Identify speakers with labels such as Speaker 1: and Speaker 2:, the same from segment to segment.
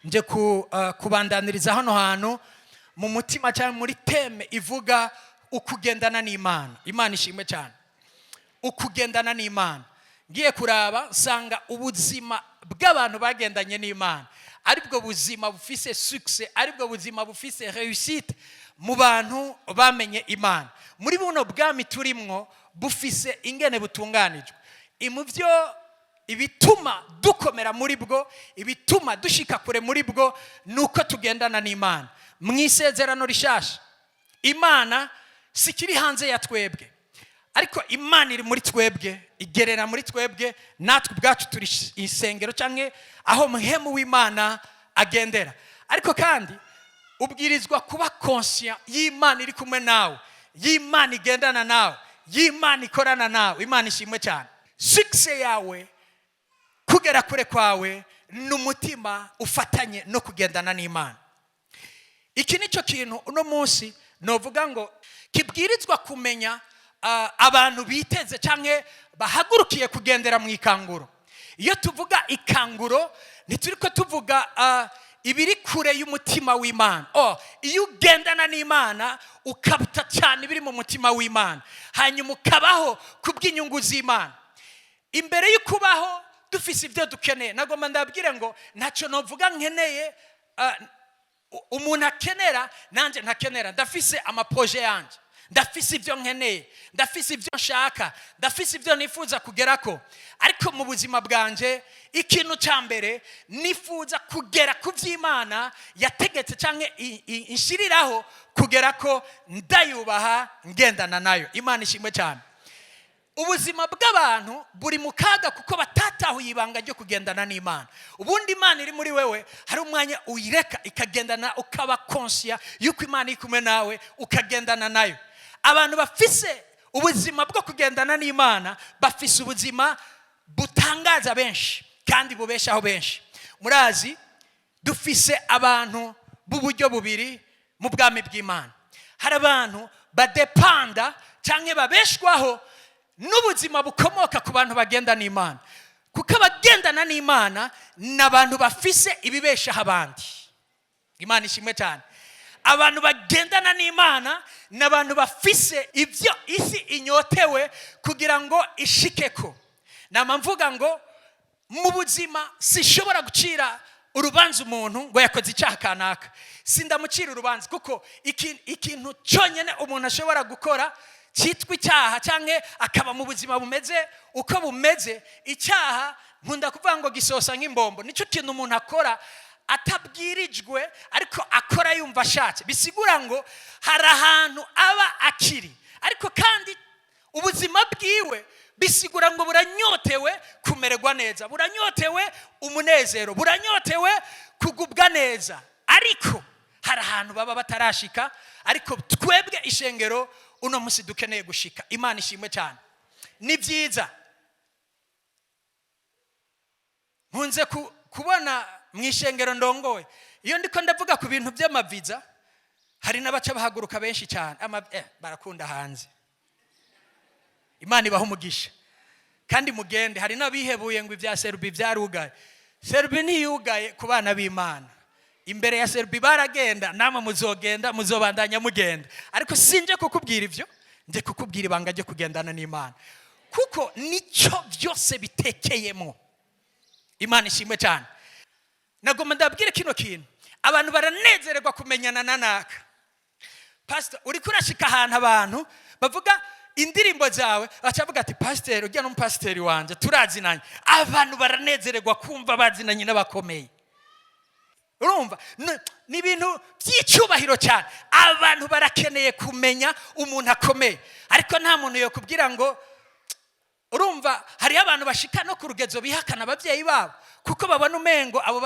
Speaker 1: nje kubandaniriza hano hantu mu mutima cyangwa muri teme ivuga ukugendana n'Imana. Imana ishimwe cyane. Ukugendana n'Imana. Ngiye kuraba nsanga ubuzima bw'abantu bagendanye n'Imana aribwo buzima bufise success, aribwo buzima bufise réussite mu bantu bamenye Imana. Muri buno bwami turimwo bufise ingene butunganijwe. Imuvyo ibituma dukomera muri bwo, ibituma dushika kure muri bwo nuko tugendana n'Imana. Mwisezerano rishasha Imana sikiri hanze ya twebwe, ariko Imana iri muri twebwe, igerera muri twebwe, natwe ubwacu turi isengero canke aho muhemu w'Imana agendera. Ariko kandi ubwirizwa kuba conscient y'Imana iri kumwe nawe, y'Imana igendana nawe, y'Imana ikorana nawe. Imana ishimwe cyane. Success yawe, kugera kure kwawe n'umutima ufatanye no kugendana n'Imana. Iki nico kintu uno munsi novuga ngo kibwirizwa kumenya abantu biteze canke bahagurukiye kugendera mu ikanguro. Iyo tuvuga ikanguro ntituriko tuvuga ibiri kure y'umutima w'Imana. Iyo ugendana n'Imana ukabuta cyane ibiri mu mutima w'Imana, hanyuma ukabaho kubw'inyungu z'Imana. Imbere y'ukubaho dufise ibyo dukeneye, nagomba ndabwire ngo ntacyo novuga nkeneye umuntu akenera nanje ntakenera. Ndafise amaproje yanje, ndafise ibyo nkeneye, ndafise ibyo nshaka, ndafise ibyo nifuza kugerako. Ariko mu buzima bwanje ikintu cyambere nifuza kugera ku vy'Imana yategetse canke inshiriraho kugerako, ndayubaha ngendana nayo. Imana ishimwe cyane. Ubuzima bw'abantu buri mu kaga kuko batatahuye ibanga ryo kugendana n'Imana. Ubundi Imana iri muri wewe, hari umwanya uyireka ikagendana, ukaba conscient yuko Imana iri kumwe nawe, ukagendana nayo. Abantu bafise ubuzima bwo kugendana n'Imana bafise ubuzima butangaza benshi kandi bubeshaho benshi. Murazi dufise abantu b'uburyo bubiri mu bwami bw'Imana. Hari abantu badepanda canke babeshwaho n'ubuzima bukomoka ku bantu bagenda n'Imana, kuko abagendana n'Imana n'abantu bafise ibibeshaho abandi. Imana ishimwe cyane. Abantu bagendana n'Imana n'abantu bafise ibyo isi inyotewe kugira ngo ishikeko. Nama mvuga ngo mu buzima sishobora gucira urubanza umuntu ngo yakoze icyaha kanaka, sindamucira urubanza, kuko ikintu cyonyine umuntu ashobora gukora cyitwa icyaha cyangwa akaba mu buzima bumeze uko bumeze. Icyaha nkunda kuvuga ngo gisosa nk'imbombo. Nicyo kintu umuntu akora atabwirijwe ariko akora yumva ashatse. Bisigura ngo hari ahantu aba akiri, ariko kandi ubuzima bwiwe bisigura ngo buranyotewe kumererwa neza, buranyotewe umunezero, buranyotewe kugubwa neza, ariko hari ahantu baba batarashika. Ariko twebwe ishengero uno musi dukeneye gushika. Imana ishimwe cyane. Ni byiza nkunze kubona mu ishengero ndongoye, iyo ndiko ndavuga ku bintu by'amaviza, hari n'abaca bahaguruka benshi cyane, barakunda hanze. Imana ibaho umugisha kandi mugende. Hari n'abihebuye ngo ibya serubi byarugaye. Serubi ntiyugaye ku bana b'Imana. Imbere ya serubi baragenda, namwe muzogenda, muzobandanya mugenda. Ariko sinje kukubwira ivyo, nje kukubwira ibanga ryo kugendana n'Imana, kuko nico byose bitekeyemo. Imana ishimwe cyane. Nagomba ndabwire kino kintu, abantu baranezererwa kumenyana nanaka. Pastor, uri kurashika ahantu abantu bavuga indirimbo zawe, bacavuga ati pastor ujya n'umupasiteri wanje turazinanye. Abantu baranezererwa kumva bazinanye n'abakomeye. Urumva ni ibintu by'icyubahiro cyane. Abantu barakeneye kumenya umuntu akomeye, ariko nta muntu yo kubwira ngo, urumva hari abantu bashika no ku rugezo bihakana ababyeyi babo kuko babona umengo abo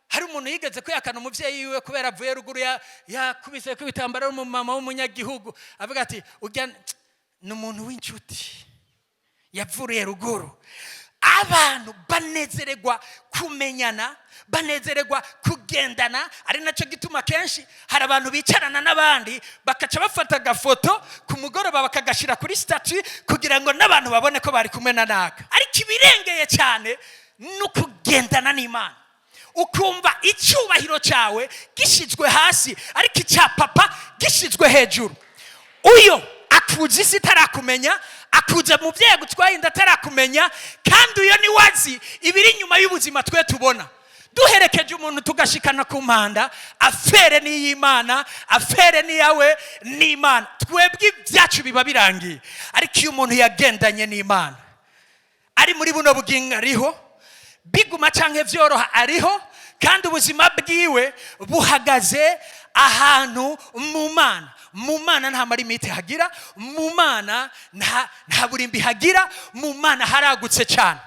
Speaker 1: hari umuntu yigeze kwihakana umuvyeyi wiwe kubera avuye ruguru yakubise ku bitambaro mu mama w'umunyagihugu, avuga ati ujya n'umuntu w'inshuti yavuriye ruguru. Abantu banezererwa kumenyana, banezererwa kugendana. Ari nacyo gituma kenshi hari abantu bicarana n'abandi bakaca bafata agafoto ku mugoroba bakagashira kuri statue kugira ngo n'abantu babone ko bari kumwe na naka. Ariko ibirengeye cyane no kugendana n'Imana. ukumva icyubahiro cyawe gishyizwe hasi ariko icya papa gishyizwe hejuru. Uyo akuze isi itarakumenya, akuze mu byeyi gutwaye inda atarakumenya, kandi uyo ni wazi ibiri inyuma y'ubuzima twe tubona. Duherekeje umuntu tugashikana ku mpanda, afere ni y'Imana, afere ni yawe n'Imana, twebwe ibyacu biba birangiye. Ariko iyo umuntu yagendanye n'Imana, ari muri buno bugingo ariho, biguma canke vyoroha ariho, kandi ubuzima bwiwe buhagaze ahantu mu Mana. Mu Mana nta marimite hagira, mu Mana nta burimbi hagira, mu Mana haragutse cyane.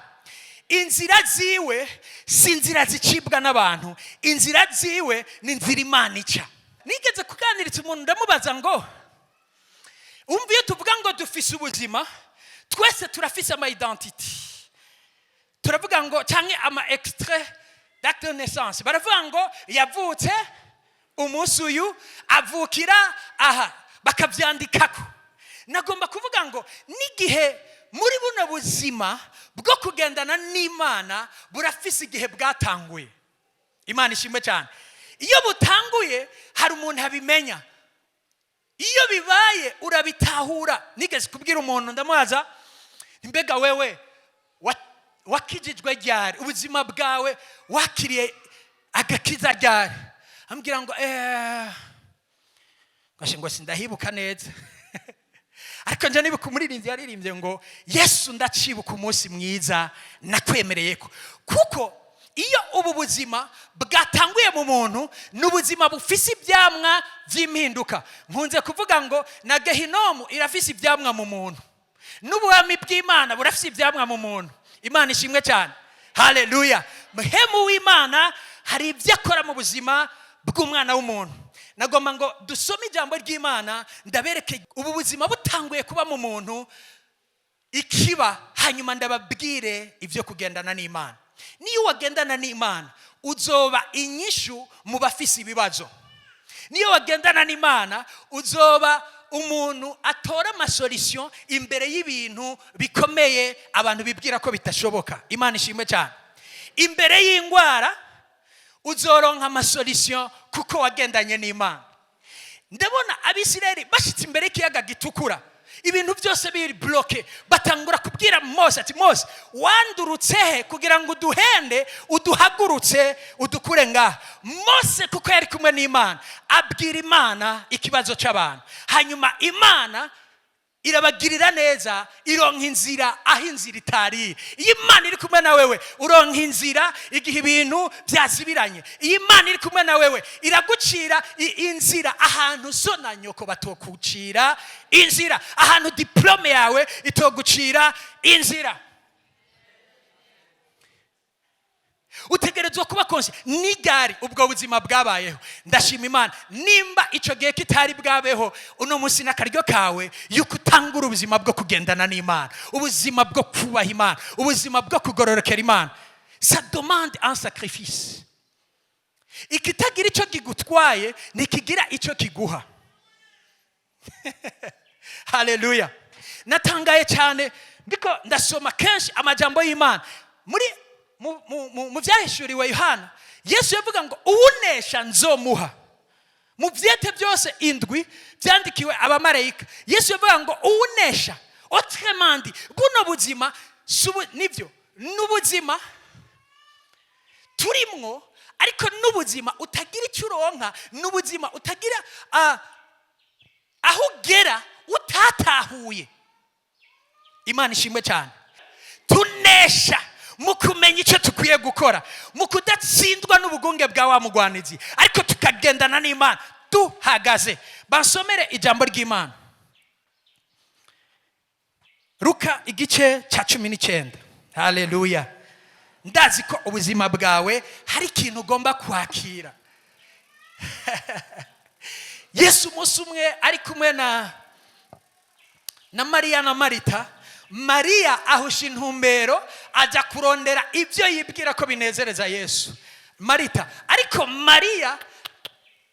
Speaker 1: Inzira ziwe si inzira zicibwa n'abantu, inzira ziwe ni inzira Imana ica. Nigeze kuganiritsa umuntu ndamubaza ngo, umva iyo tuvuga ngo dufise ubuzima, twese turafise ama identity. Turavuga ngo canke ama extrait d'acte de naissance. Baravuga ngo yavutse umunsi uyu, avukira aha, bakavyandikako. Nagomba kuvuga ngo n'igihe muri buno buzima bwo kugendana n'Imana burafise igihe bwatanguye. Imana ishimwe cyane. Iyo butanguye hari umuntu abimenya, iyo bibaye urabitahura. Nigeze kubwira umuntu ndamubaza, mbega wewe wakijijwe ryari, ubuzima bwawe wakiriye agakiza ryari? Ambwira ngo ngo sindahibuka neza. Ariko nje nibuka umuririmbyi yaririmbye ngo Yesu ndacibuka umunsi mwiza nakwemereyeko. Kuko iyo ubu buzima bwatanguye mu muntu, n'ubuzima bufise ibyamwa by'impinduka. Nkunze kuvuga ngo na Gehinomu irafise ibyamwa mu muntu, n'ubwami bw'Imana burafise ibyamwa mu muntu. Imana ishimwe cyane. Haleluya. Muhemu w'Imana hari ibyo akora mu buzima bw'umwana w'umuntu. Nagomba ngo dusome ijambo ry'Imana ndabereke ubu buzima butanguye kuba mu muntu ikiba, hanyuma ndababwire ibyo kugendana n'Imana. Niyo wagendana n'Imana uzoba inyishu mu bafise ibibazo. Niyo wagendana n'Imana uzoba umuntu atora amasolution imbere y'ibintu bikomeye abantu bibwira ko bitashoboka. Imana ishimwe cyane. Imbere y'ingwara uzoronka amasolution kuko wagendanye n'Imana. Ndabona Abisirayeli bashitse imbere y'ikiyaga gitukura, ibintu byose biri bloke, batangura kubwira Mose ati, Mose wandurutse he kugira ngo uduhende uduhagurutse udukure ngaha? Mose kuko yari kumwe n'Imana abwira Imana ikibazo cy'abantu, hanyuma Imana irabagirira neza, ironka inzira aho inzira itari. Iyo Imana iri kumwe na wewe uronka inzira igihe ibintu byazibiranye. Iyo Imana iri kumwe na wewe iragucira inzira ahantu so na nyoko batokucira inzira, ahantu diplome yawe itogucira inzira. Utegerezwa kuba konse nigari ubwo buzima bwabayeho. Ndashima Imana nimba ico gihe kitari bwabeho, uno munsi nakaryo kawe yuko utangura ubuzima bwo kugendana n'Imana, ubuzima bwo kubaha Imana, ubuzima bwo kugororokera Imana. Ça demande un sacrifice. Ikitagira ico kigutwaye nikigira ico kiguha. Haleluya. Natangaye cyane biko ndasoma kenshi amajambo y'Imana muri mu byahishuriwe Yohana. Yesu yavuga ngo uwunesha nzomuha. Mu byete byose indwi byandikiwe abamarayika, Yesu yavuga ngo uwunesha. Autrement dit, buno buzima nivyo n'ubuzima turimwo, ariko n'ubuzima utagira icyo uronka, n'ubuzima utagira aho ugera utatahuye. Imana ishimwe cyane. Tunesha mu kumenya icyo tukwiye gukora, mu kudatsindwa n'ubugunge bwa wa mugwanizi, ariko tukagendana n'Imana tuhagaze. Bansomere ijambo ry'Imana, Luka igice cya 19. Haleluya. Ndazi ko ubuzima bwawe hari ikintu ugomba kwakira. Yesu umunsi umwe ari kumwe na Mariya na Marita. Mariya ahusha intumbero ajya kurondera ibyo yibwira ko binezereza Yesu. Marita, ariko Mariya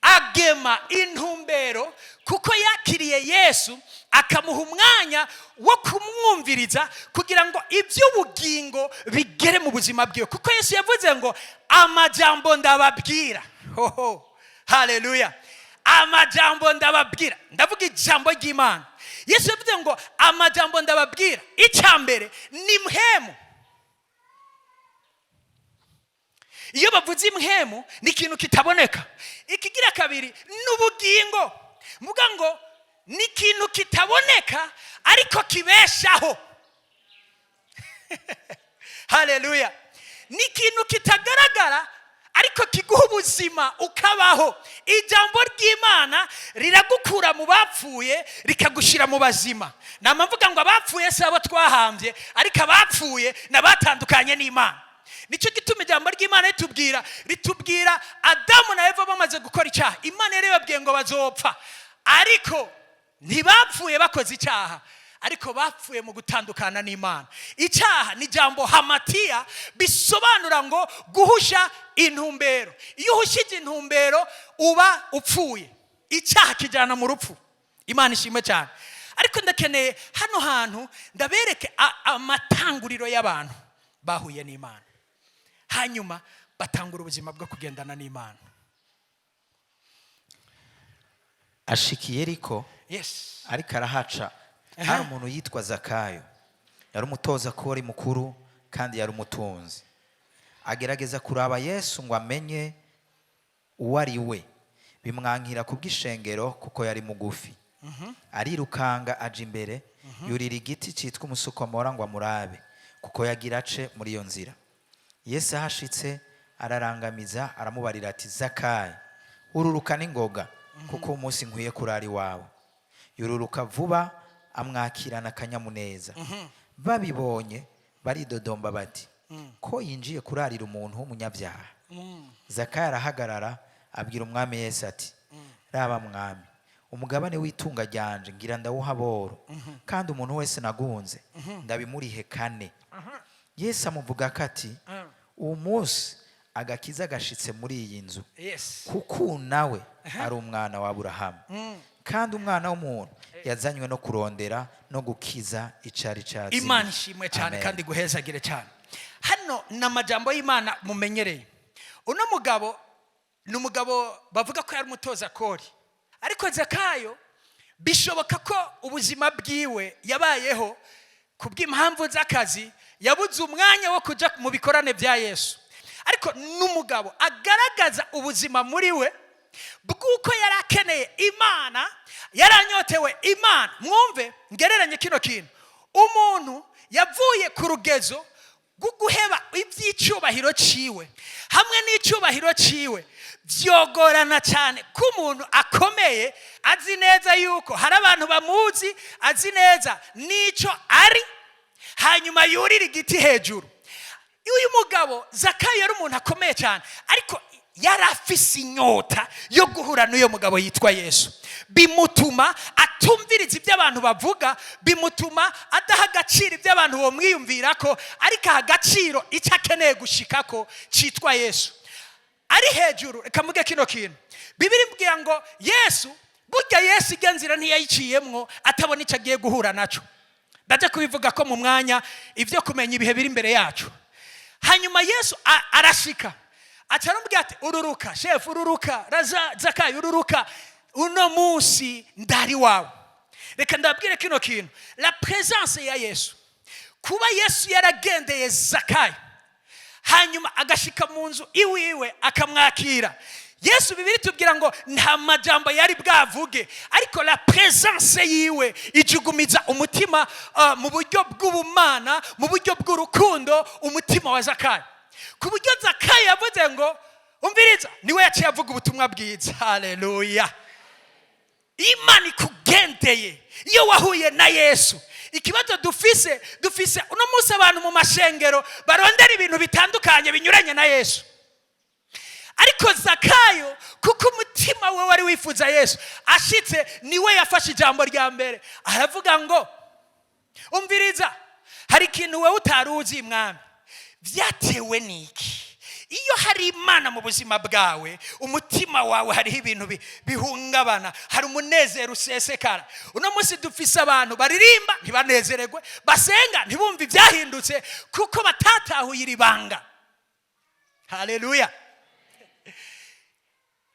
Speaker 1: agema intumbero kuko yakiriye Yesu akamuha umwanya wo kumwumviriza kugira ngo iby'ubugingo bigere mu buzima bwiwe, kuko Yesu yavuze ngo amajambo ndababwira. Hoho, haleluya! Amajambo ndababwira, ndavuga ijambo ry'Imana. Yesu yavuze ngo amajambo ndababwira, icyambere ni mpemu. Iyo bavuze impemu ni ikintu kitaboneka. Ikigira kabiri n'ubugingo, muga ngo ni ikintu kitaboneka ariko kibeshaho. Haleluya! Ni ikintu kitagaragara ariko kiguha ubuzima ukabaho. Ijambo ry'Imana riragukura mu bapfuye rikagushira mu bazima. Namavuga ngo abapfuye si abo twahambye, ariko abapfuye nabatandukanye n'Imana. Nicyo gituma ijambo ry'Imana ritubwira Adamu na Eva bamaze gukora icyaha, Imana yari yababwiye ngo bazopfa, ariko ntibapfuye bakoze icyaha, ariko bapfuye mu gutandukana n'Imana. Icyaha ni jambo hamatia, bisobanura ngo guhusha intumbero. Iyo uhushije intumbero uba upfuye, icyaha kijana mu rupfu. Imana ishimwe cyane. Ariko ndakeneye hano hantu ndabereke amatanguriro y'abantu bahuye n'Imana, hanyuma batangura ubuzima bwo kugendana n'Imana.
Speaker 2: Ashikiye Yeriko,
Speaker 1: Yes.
Speaker 2: ariko arahaca hari umuntu yitwa Zakayo. Yari umutoza kori mukuru kandi yari umutunzi. Agerageza kuraba Yesu ngo amenye uwo ari we, bimwankira kubw'ishengero kuko yari mugufi. Arirukanga aje imbere, yurira igiti cyitwa umusukomora ngo amurabe kuko yagira ace muri iyo nzira. Yesu ahashitse ararangamiza, aramubarira ati Zakayo, ururuka n'ingoga kuko umunsi nkwiye kurara iwawe. Yururuka vuba, amwakirana akanyamuneza. Babibonye baridodomba bati ko yinjiye kurarira umuntu w'umunyabyaha. Zakayo arahagarara abwira umwami Yesu ati raba mwami, umugabane w'itunga ryanje ngira ndawuha boro, kandi umuntu wese nagunze ndabimurihe kane. Yesu amuvuga kati uwo munsi agakiza gashitse muri iyi nzu, kuko nawe ari umwana wa Aburahamu, kandi umwana w'umuntu yazanywe no kurondera no gukiza icari cyazi.
Speaker 1: Imana ishimwe cyane kandi guhezagire cyane. Hano n'amajambo y'Imana mumenyereye. Uno mugabo ni umugabo bavuga ko yari umutoza kori, ariko Zakayo bishoboka ko ubuzima bwiwe yabayeho kubw'impamvu z'akazi, yabuze umwanya wo kuja mu bikorane bya Yesu. Ariko n'umugabo agaragaza ubuzima muri we bw'uko yari akeneye Imana, yaranyotewe Imana. Mwumve ngereranye kino kintu, umuntu yavuye ku rugezo rwo guheba iby'icyubahiro ciwe hamwe n'icyubahiro ciwe, byogorana cyane ko umuntu akomeye azi neza yuko hari abantu bamuzi, azi neza n'icyo ari, hanyuma yurira igiti hejuru. Uyu mugabo Zakayo yari umuntu akomeye cyane, ariko yari afise inyota yo guhura n'uyo mugabo yitwa Yesu. Bimutuma atumviriza ibyo abantu bavuga, bimutuma adaha agaciro ibyo abantu bomwiyumvira ko, ariko aha agaciro icyo akeneye gushikako cyitwa Yesu. Ari hejuru, reka mvuge kino kintu. Bibiri mbwira ngo Yesu, burya Yesu ijya nzira ntiyayiciyemwo atabona icyo agiye guhura naco. Ndaje kubivuga ko mu mwanya ibyo kumenya ibihe biri imbere yacu. Hanyuma Yesu arashika, acaramubwira ati ururuka chef, ururuka Zakayo, ururuka, uno munsi ndari wawe. Reka ndabwire kino kintu, la présence ya Yesu, kuba Yesu yaragendeye Zakayo hanyuma agashika mu nzu iwiwe akamwakira. Yesu Bibiri tubwira ngo nta majambo yari bwavuge, ariko la présence yiwe ijugumiza umutima mu buryo bw'ubumana, mu buryo bw'urukundo, umutima wa Zakayo. Ku buryo Zakayo yavuze ngo umviriza, niwe yaciye avuga ubutumwa bwiza. Haleluya! Imana ikugendeye iyo wahuye na Yesu. Ikibazo dufise uno munsi abantu mu mashengero barondera ibintu bitandukanye binyuranye na Yesu. Ariko Zakayo kuko umutima we wari wifuza Yesu, ashitse niwe yafashe ijambo rya mbere, aravuga ngo umviriza, hari ikintu we utaruzi mwami, byatewe niki? iyo hari Imana mu buzima bwawe, umutima wawe hariho ibintu bihungabana, hari umunezero usesekara. Uno munsi dufise abantu baririmba ntibanezererwe, basenga ntibumve ibyahindutse kuko batatahuye iri banga. Haleluya.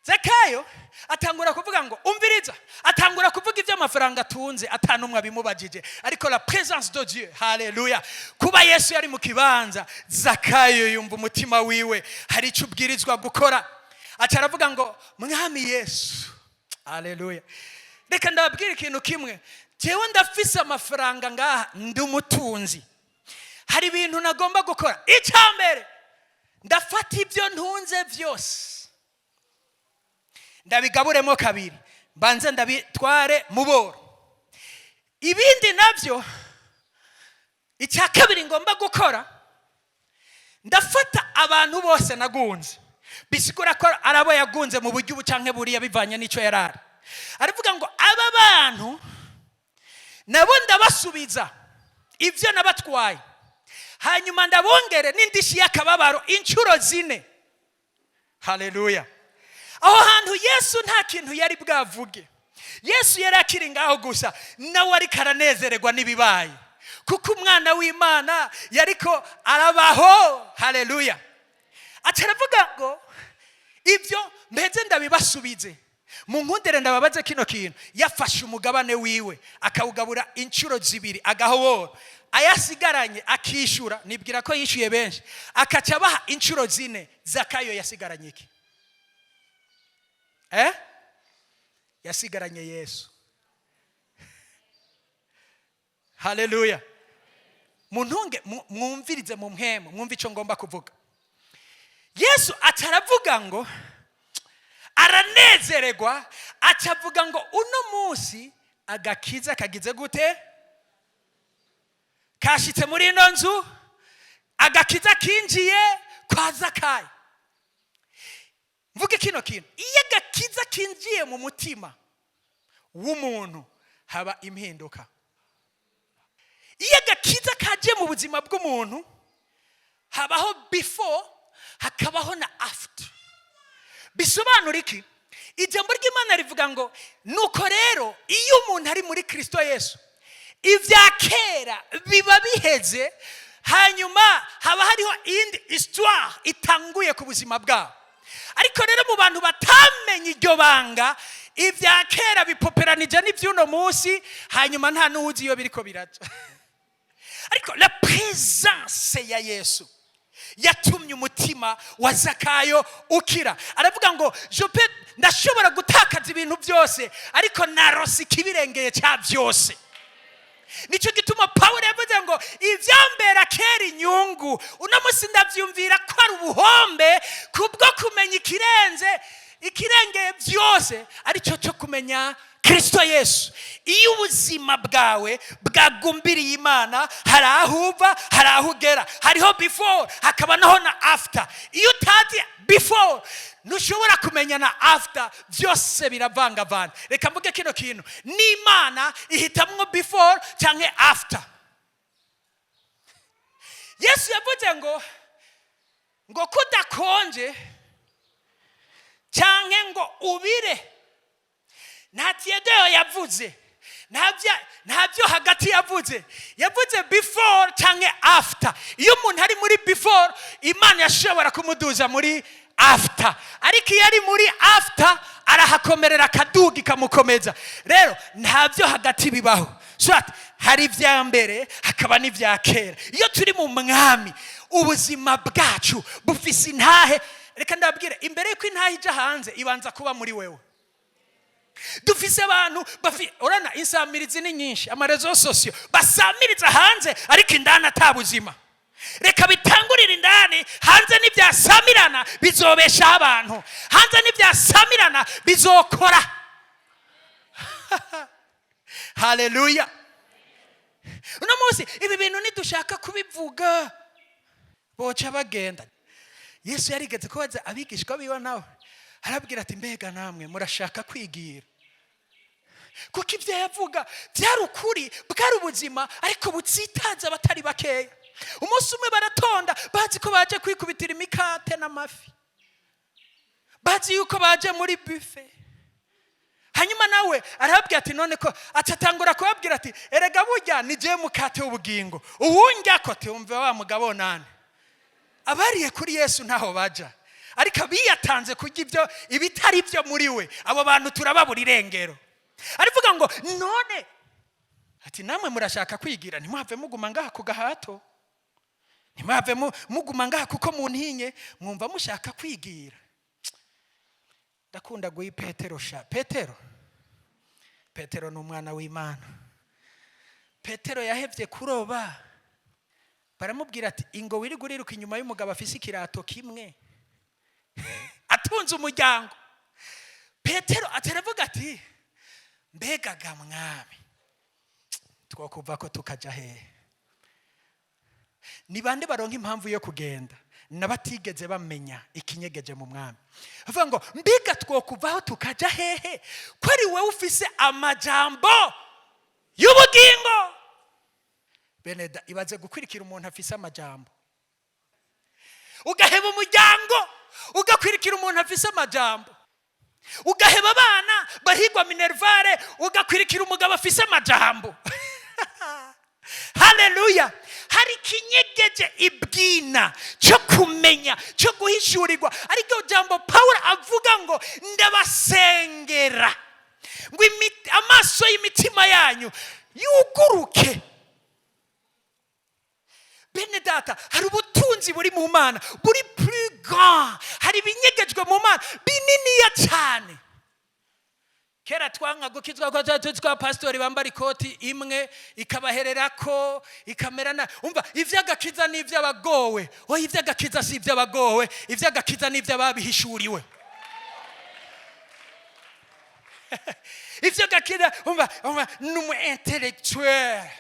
Speaker 1: Zakayo atangura kuvuga ngo umviriza, atangura kuvuga iby'amafaranga atunze atanumwe abimubajije, ariko la présence de Dieu, haleluya, kuba Yesu yari mu kibanza, Zakayo yumva umutima wiwe hari icyo ubwirizwa gukora. Ataravuga ngo mwami Yesu, haleluya, reka ndababwira ikintu kimwe, jewe ndafise amafaranga ngaha, ndi umutunzi, hari ibintu nagomba gukora. Icyambere, ndafata ibyo ntunze byose ndabigaburemo kabiri, mbanze ndabitware mu boro. Ibindi nabyo, icya kabiri ngomba gukora, ndafata abantu bose nagunze, bisigura ko arabo yagunze mu buryo ubucanke buriya bivanye n'icyo yarari. Aravuga ngo aba bantu nabo ndabasubiza ibyo nabatwaye, hanyuma ndabongere n'indishi y'akababaro inshuro 4. Haleluya. Aho hantu Yesu nta kintu yari bwavuge. Yesu yari akiri ngaho gusa, nawe ari karanezererwa n'ibibaye, kuko umwana w'Imana yariko arabaho. Haleluya. Ataravuga ngo ibyo mbeze ndabibasubize. Mu nkundere ndababaze kino kintu, yafashe umugabane wiwe akawugabura inshuro 2 agahobora, ayasigaranye akishura, nibwira ko yishuye benshi, akaca baha inshuro 4. Zakayo yasigaranye iki? Yasigaranye Yesu. Haleluya. Muntunge mwumvirize mu mpemo, mwumve icyo ngomba kuvuga. Yesu ataravuga ngo aranezererwa, acavuga ngo uno munsi agakiza kagize gute? Kashitse muri ino nzu, agakiza kinjiye kwa Zakayo. Mvuge kino kintu, iyo agakiza kinjiye mu mutima w'umuntu haba impinduka. Iyo agakiza kaje mu buzima bw'umuntu habaho before, hakabaho na after. Bisobanura iki? Ijambo ry'Imana rivuga ngo nuko rero iyo umuntu ari muri Kristo Yesu, ibya kera biba biheze, hanyuma haba hariho indi histoire itanguye ku buzima bwabo. Ariko rero mu bantu batamenye iryo banga, ibya kera bipoperanije n'iby'uno munsi, hanyuma nta n'uzi iyo biriko biraca. Ariko la présence ya Yesu yatumye umutima wa Zakayo ukira. Aravuga ngo ndashobora gutakaza ibintu byose, ariko narose ikibirengeye cya byose. Nicyo gituma Pawulo yavuze ngo ivyambera kera inyungu, uno munsi ndavyumvira ko ari ubuhombe kubwo kumenya ikirengeye byose, aricyo cyo kumenya Kristo Yesu. Iyo ubuzima bwawe bwagumbiriye Imana, hari aho uva, hari aho ugera, hariho before hakaba naho na after. Iyo utazi before ntushobora kumenya na after, byose biravangavana. Reka mvuge kino kintu, n'Imana ihitamwo before canke after. Yesu yavuze ngo kudakonje canke ngo ubire, nta tiyedeyo yavuze, ntabyo hagati yavuze before canke after. Iyo umuntu ari muri before, Imana yashobora kumuduza muri after, ariko iyo ari muri after arahakomerera akadugi kamukomeza. Rero ntabyo hagati bibaho. Hari ibya mbere hakaba n'ibya kera. Iyo turi mu mwami, ubuzima bwacu bufise intahe. Reka ndabwire, imbere yuko intahe ija hanze ibanza kuba muri wewe. Dufise abantu orana insamirizi ni nyinshi, amarezo sosio basamiriza hanze ariko indani atabuzima. Reka bitangurira indani, hanze n'ibyasamirana bizobesha abantu, hanze n'ibyasamirana bizokora. Haleluya. Uno munsi ibi bintu nidushaka kubivuga boca bagenda. Yesu yarigeze kubaza abigishwa biwe nawe, arabwira ati mbega namwe murashaka kwigira? Kuko ibyo yavuga byari ukuri, bwari ubuzima, ariko butsitaza abatari bakeya. umunsi umwe baratonda bazi ko baje kwikubitira imikate n'amafi, bazi yuko baje muri buffet. Hanyuma nawe arababwira ati none ko atatangura kubabwira ati erega burya ni je mukate w'ubugingo uwunjya ko tumve wa mugabo nane. Abariye kuri Yesu ntaho baja, ariko biyatanze kurya ibyo ibitari byo muri we, abo bantu turababura irengero. Arivuga ngo none ati namwe murashaka kwigira, ntimuhave muguma ngaha ku gahato, ntimuhave muguma ngaha kuko muntinye, mwumva mushaka kwigira. Ndakunda guyi Petero sha. Petero ni umwana w'Imana. Petero yahevye kuroba, baramubwira ati ingo wiri guriruka inyuma y'umugabo afise ikirato kimwe atunze umuryango. Petero ataravuga ati mbega ga mwami twokuva ko tukaja hehe? Ni bande baronka impamvu yo kugenda nabatigeze bamenya ikinyegeje mu mwami? Avuga ngo mbiga twokuvaho tukaja hehe ko ari wewe ufise amajambo y'ubugingo. Beneda ibaze gukwirikira umuntu afise amajambo, ugaheba umuryango ugakwirikira umuntu afise amajambo, ugaheba abana bahigwa minervare ugakwirikira umugabo afise amajambo. Haleluya. Hari kinyegeje ibwina cyo kumenya cyo guhishurirwa, ariko jambo Paulo avuga ngo ndabasengera ngo amaso y'imitima yanyu yuguruke. Bene data, hari ubutunzi buri mu Mana buri plus grand, hari ibinyegejwe mu Mana bininiya cyane. Kera twanga gukizwa kwa pastori bambara ikoti imwe ikabahererako ikamerana. Umva ivy'agakiza ni ivy'abagowe, oya ivy'agakiza si ivy'abagowe, ivy'agakiza ni ivy'ababihishuriwe. Ivy'agakiza umva numu intellectuel.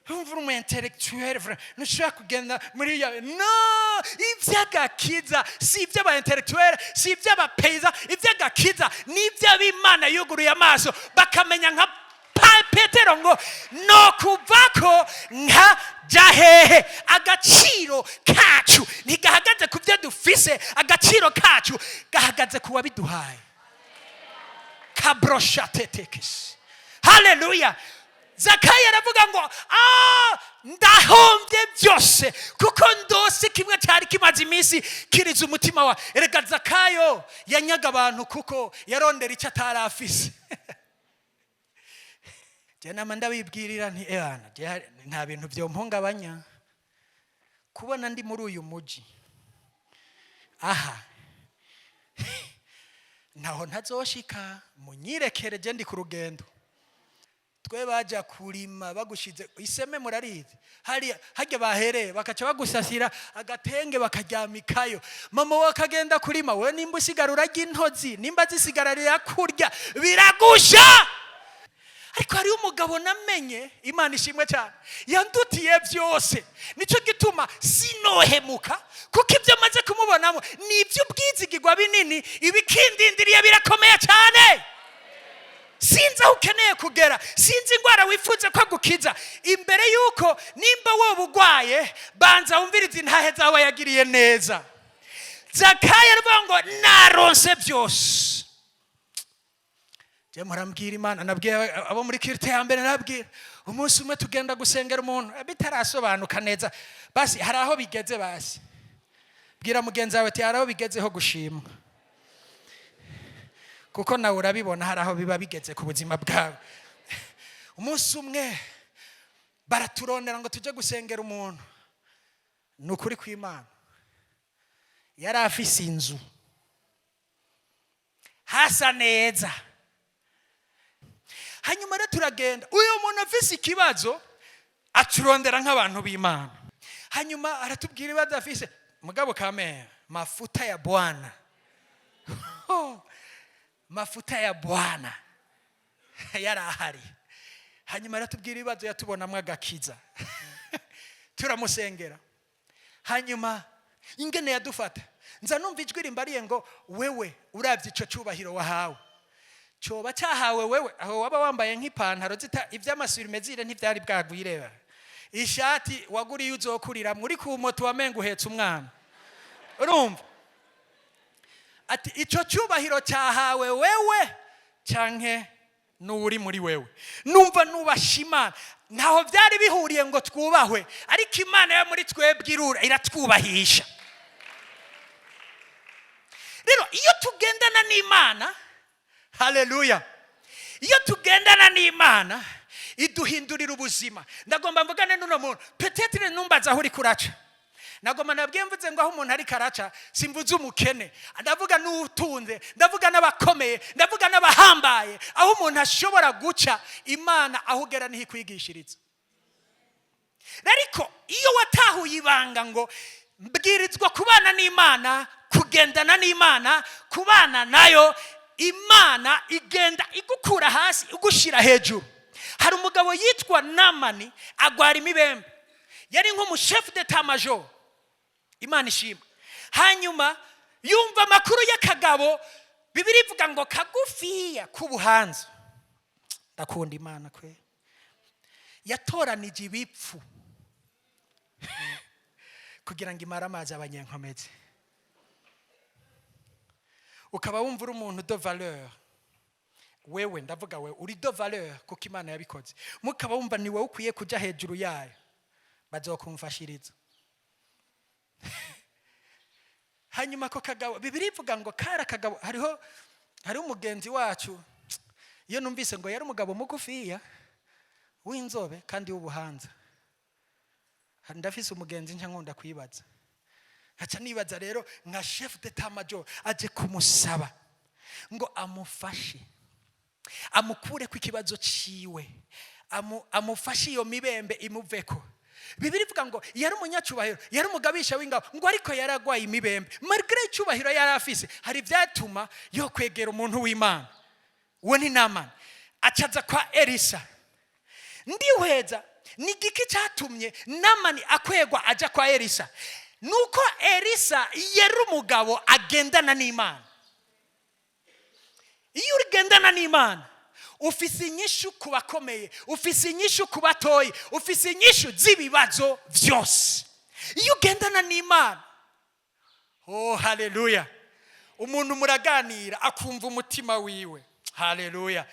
Speaker 1: Umva umu intellectuel nushaka kugenda muri ya no, ivy'agakiza si ivy'aba intellectuel, si ivy'abapeiza. Ivy'agakiza ni ivy'ab'Imana yuguruye amaso bakamenya nka Petero ngo no kuvako nka jahehe. Agaciro kacu ntigahagaze ku byo dufise, agaciro kacu gahagaze kuwa biduhaye. Kabrosha tetekes. Haleluya. Zakayo aravuga ngo ndahombye byose kuko ndose kimwe cyari kimaze iminsi kiriza umutima wa. Erega Zakayo yanyaga abantu kuko yarondera icyo atarafise. Je nama ndabibwirira nti ehana nta bintu byo mpungabanya kubona ndi muri uyu muji aha naho ntazoshika munyirekere je ndi ku rugendo. Twe baja kurima bagushize iseme murarize hajya bahereye bakaca bagusasira agatenge bakaryamikayo. Mama wakagenda kurima, we nimba usigarura ry'intozi nimba zisigararira kurya biragusha. Ariko hari umugabo namenye, Imana ishimwe cyane, yandutiye byose. Nico gituma sinohemuka kuko ibyo maze kumubonamo ni iby'ubwizigirwa binini, ibikindindiriye birakomeye cyane. Sinzi aho ukeneye kugera, sinzi ingwara wifuza ko gukiza. Imbere yuko nimba wowe ugwaye banza wumvirize intahe zawe yagiriye neza. Zakayo aravuga ngo naronse byose. Je murambwira Imana, nabwiye abo muri kirite ya mbere, nabwiye umunsi umwe tugenda gusengera umuntu bitarasobanuka neza, basi hari aho bigeze. Basi bwira mugenzi wawe ati hari aho bigezeho gushimwa, kuko nawe urabibona hari aho biba bigeze ku buzima bwawe. Umunsi umwe baraturondera ngo tujye gusengera umuntu. Ni ukuri kw'Imana yari afise inzu hasa neza. Hanyuma rero turagenda, uyu muntu afise ikibazo aturondera nk'abantu b'Imana. Hanyuma aratubwira ibibazo afise. Mugabo kame mafuta ya Bwana mafuta ya Bwana yarahari. Hanyuma aratubwira ibibazo yatubonamwe agakiza. Turamusengera. Hanyuma ingene yadufata, nza numva ijwi rimbariye ngo wewe uravye ico cyubahiro wahawe coba cyahawe wewe aho waba wambaye nk'ipantaro zita ivy'amasuri mezire ntivyari bwagwireba. ishati waguriye uzokurira muri ku moto wamenga uhetse umwana urumva ati icyo cyubahiro cyahawe wewe canke n'uri muri wewe numva nubashima ntaho byari bihuriye ngo twubahwe ariko Imana yo muri twebwe iratwubahisha rero iyo tugendana n'Imana haleluya iyo tugendana n'Imana iduhindurira ubuzima ndagomba mvugane n'uno muntu peut-être numbaza aho uri kuraca nagomba nabwiye mvuze ngo aho umuntu ari karaca simvuze umukene ndavuga n'utunze ndavuga n'abakomeye ndavuga n'abahambaye aho umuntu ashobora guca Imana aho ugera niho ikwigishiriza ariko iyo watahuye ibanga ngo mbwirizwa kubana n'Imana kugendana n'Imana kubana nayo Imana igenda igukura hasi igushira hejuru hari umugabo yitwa Namani agwara imibembe yari nk'umushefu d'etat major Imana ishima hanyuma yumva amakuru y'akagabo Bibiri ivuga ngo kagufiya k'ubuhanza ndakunda Imana kwe yatoranije ibipfu kugira ngo imara amazi abanyenkomezi ukaba wumva uri umuntu de valeur wewe ndavuga wewe uri de valeur kuko Imana yabikoze mukaba wumva ni wewe ukwiye kuja hejuru yayo bazokumfashiriza hanyuma ko kagabo Bibiri ivuga ngo kara kagabo hariho umugenzi wacu iyo numvise ngo yari umugabo mugufiya w'inzobe kandi w'ubuhanza ndafise umugenzi nca nkunda kwibaza aca nibaza rero nka chef d'etat major aje kumusaba ngo amufashe amukure ku kibazo ciwe amufashe iyo mibembe imuveko Bibiri ivuga ngo yari umunyacubahiro yari umugabisha w'ingabo ngo ariko yaragwaye imibembe malgré icubahiro yari afise hari byatuma yo kwegera umuntu w'Imana uwo ni Namani acaza kwa Elisa ndihweza ni giki cyatumye Namani akwegwa aja kwa Elisa nuko Elisa yari umugabo agendana n'Imana iyo ugendana n'Imana ufise inyishu kubakomeye ufise inyishu kubatoyi ufise inyishu z'ibibazo byose iyo ugendana n'Imana oh haleluya umuntu muraganira akumva umutima wiwe haleluya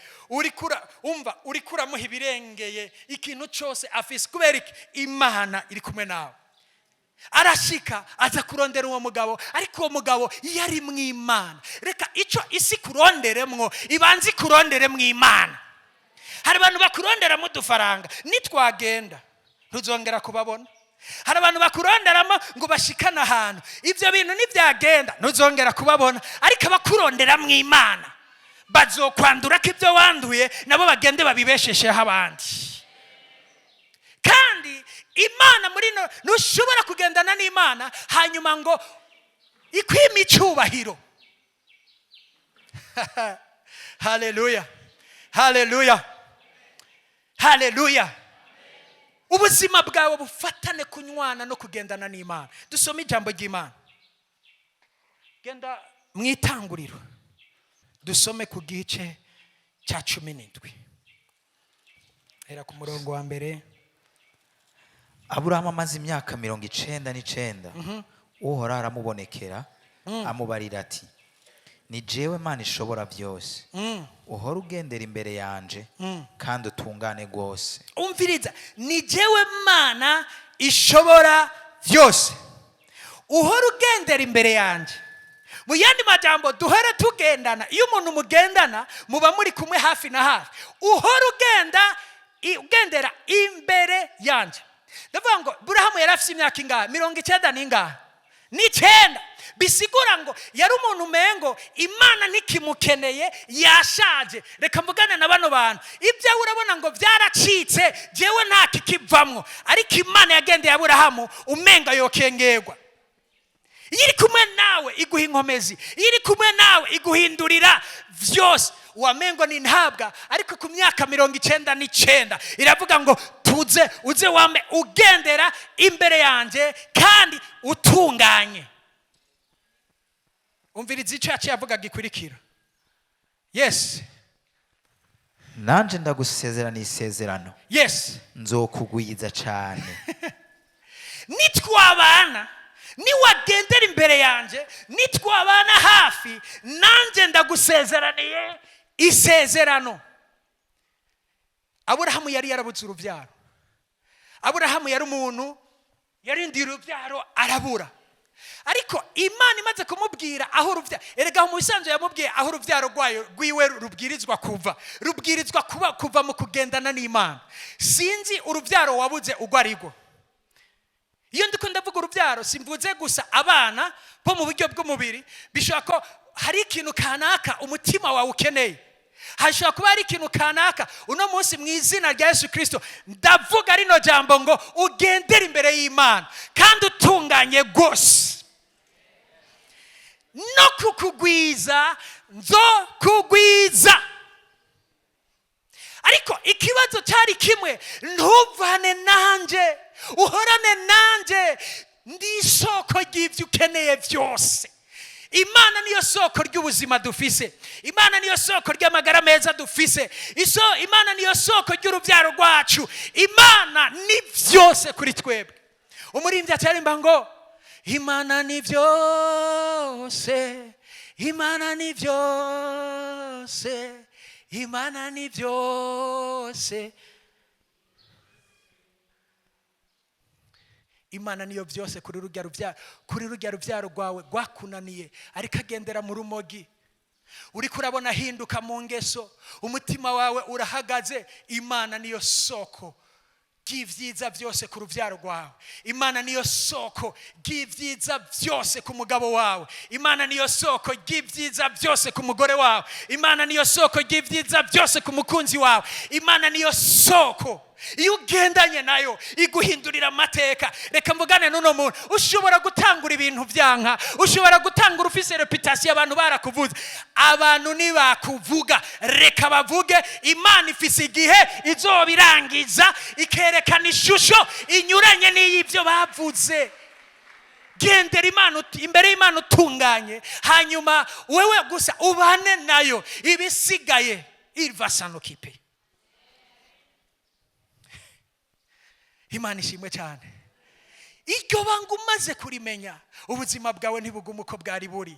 Speaker 1: urikura muha ibirengeye ikintu cyose afise kubera iki Imana iri kumwe nawe arashika aza kurondera uwo mugabo ariko uwo mugabo yari mu Imana reka ico isi kuronderemwo ibanzi kurondere mu Imana hari abantu bakurondera mu dufaranga nitwagenda ntuzongera kubabona hari abantu bakuronderamo ngo bashikana ahantu ivyo bintu nivyagenda ntuzongera kubabona ariko abakurondera mu Imana bazokwandura ko ibyo wanduye nabo bagende babibeshesheho abandi kandi Imana muri no ntushobora kugendana n'Imana hanyuma ngo ikwima icubahiro haleluya haleluya haleluya ubuzima bwawe bufatane kunywana no kugendana n'Imana dusome ijambo ry'Imana genda mwitanguriro dusome ku gice cya 17 era ku murongo wa mbere
Speaker 2: Aburahamu amaze imyaka 99 Uhoraho aramubonekera amubarira ati ni jewe Mana ishobora byose uhora ugendera imbere yanje kandi utungane rwose
Speaker 1: umviriza ni jewe Mana ishobora byose uhora ugendera imbere yanje mu yandi majambo duhora tugendana iyo umuntu mugendana muba muri kumwe hafi na hafi uhora ugendera imbere yanje ndavuga ngo Aburahamu yari afite imyaka ingahe 90 n'ingahe ni9 bisigura ngo yari umuntu mengo Imana ntikimukeneye yashaje reka mvugane na bano bantu ibyo urabona ngo byaracitse jewe nta kikivamwo ariko Imana yagendeye Aburahamu umenga yokengerwa iri kumwe nawe iguha inkomezi iri kumwe nawe iguhindurira vyose wamengo ni ntabwa ariko ku myaka 99 iravuga ngo uze wame ugendera imbere yanje kandi utunganye umviriza icyo yavuga gikurikira yes
Speaker 2: nanje ndagusezerana isezerano
Speaker 1: yes
Speaker 2: nzokugwiza cyane.
Speaker 1: nitwabana niwagendera imbere yanjye nitwabana hafi nanjye ndagusezeraniye isezerano. Aburahamu yari yarabuze urubyaro. Aburahamu yari umuntu yarindiye urubyaro arabura, ariko Imana imaze kumubwira aho urubyaro, erega mu bisanzwe yamubwiye aho urubyaro rwiwe rubwirizwa kuva mu kugendana n'Imana. Sinzi urubyaro wabuze ugwa arigo. Iyo ndiko ndavuga urubyaro simvuze gusa abana bo mu buryo bw'umubiri, bishobora ko hari ikintu kanaka umutima wawe ukeneye. Hashobora kuba hari ikintu kanaka uno munsi mu izina rya Yesu Kristo ndavuga rino jambo ngo ugendere imbere y'Imana kandi utunganye gose. No kukugwiza nzo kugwiza. Ariko ikibazo cyari kimwe, ntuvane nanje, uhorane nanje, ndi isoko ry'ibyo ukeneye byose. Imana niyo soko ry'ubuzima dufise. Imana niyo soko ry'amagara meza dufise. Imana niyo soko ry'urubyaro rwacu. Imana ni byose kuri twebwe. Umurimbyi acarimba ngo Imana ni byose, Imana ni byose, Imana ni byose. Imana niyo byose kuri rujya rubyaro rwawe rwakunaniye ariko agendera mu rumogi. Uri kurabona ahinduka mu ngeso, umutima wawe urahagaze. Imana niyo soko ry'ibyiza byose ku rubyaro rwawe. Imana niyo soko ry'ibyiza byose ku mugabo wawe. Imana niyo soko ry'ibyiza byose ku mugore wawe. Imana niyo soko ry'ibyiza byose ku mukunzi wawe. Imana niyo soko iyo ugendanye nayo iguhindurira amateka. Reka mvugane n'uno muntu, ushobora gutangura ibintu byanka, ushobora gutangura ufise reputation abantu barakuvuze. Abantu nibakuvuga reka bavuge, Imana ifise igihe izobirangiza ikerekana ishusho inyuranye n'iy'ibyo bavuze. Gendera Imana imbere y'Imana utunganye, hanyuma wewe gusa ubane nayo, ibisigaye il va s'en occuper. Imana ishimwe cyane. Iryo banga umaze kurimenya, ubuzima bwawe ntibuguma uko bwari buri.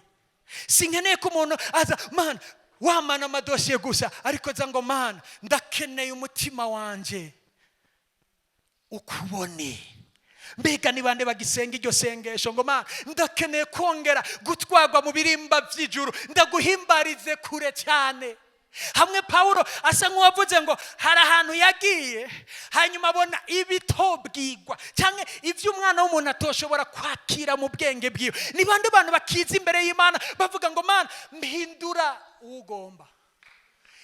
Speaker 1: Sinkeneye ko umuntu aza Mana wamana amadosiye gusa, ariko za ngo Mana ndakeneye umutima wanje ukubone. Mbega ni bande bagisenga iryo sengesho ngo Mana ndakeneye kongera gutwagwa mu birimba by'ijuru, ndaguhimbarize kure cyane. Hamwe Paulo asa nk'uwavuze ngo hari ahantu yagiye, hanyuma abona ibitobwigwa cyangwa ibyo umwana w'umuntu atoshobora kwakira mu bwenge bwiwe. Ni bande bantu bakiza imbere y'Imana bavuga ngo Mana mpindura ugomba.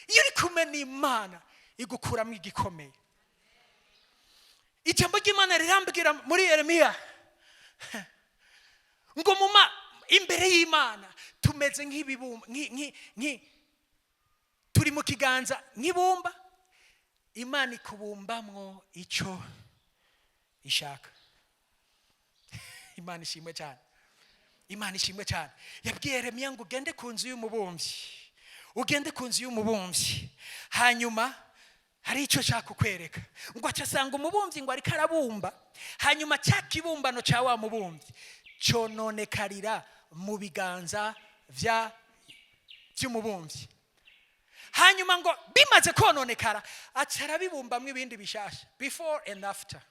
Speaker 1: Iyo uri kumwe n'Imana igukuramo igikomeye. Ijambo ry'Imana rirambwira muri Yeremiya ngo imbere y'Imana tumeze nk'ibibumba, turi mu kiganza nk'ibumba, Imana ikubumbamwo icyo ishaka. Imana ishimwe cyane. Imana ishimwe cyane. Yabwiye Yeremiya ngo ugende ku nzu y'umubumbyi, ugende ku nzu y'umubumbyi, hanyuma hari icyo shaka kukwereka. Ngo acasanga umubumbyi ngo ariko arabumba, hanyuma cya kibumbano cya wa mubumbyi cyononekarira mu biganza by'umubumbyi. Hanyuma ngo bimaze kononekara acara bibumbamwe ibindi bishasha. Before and after.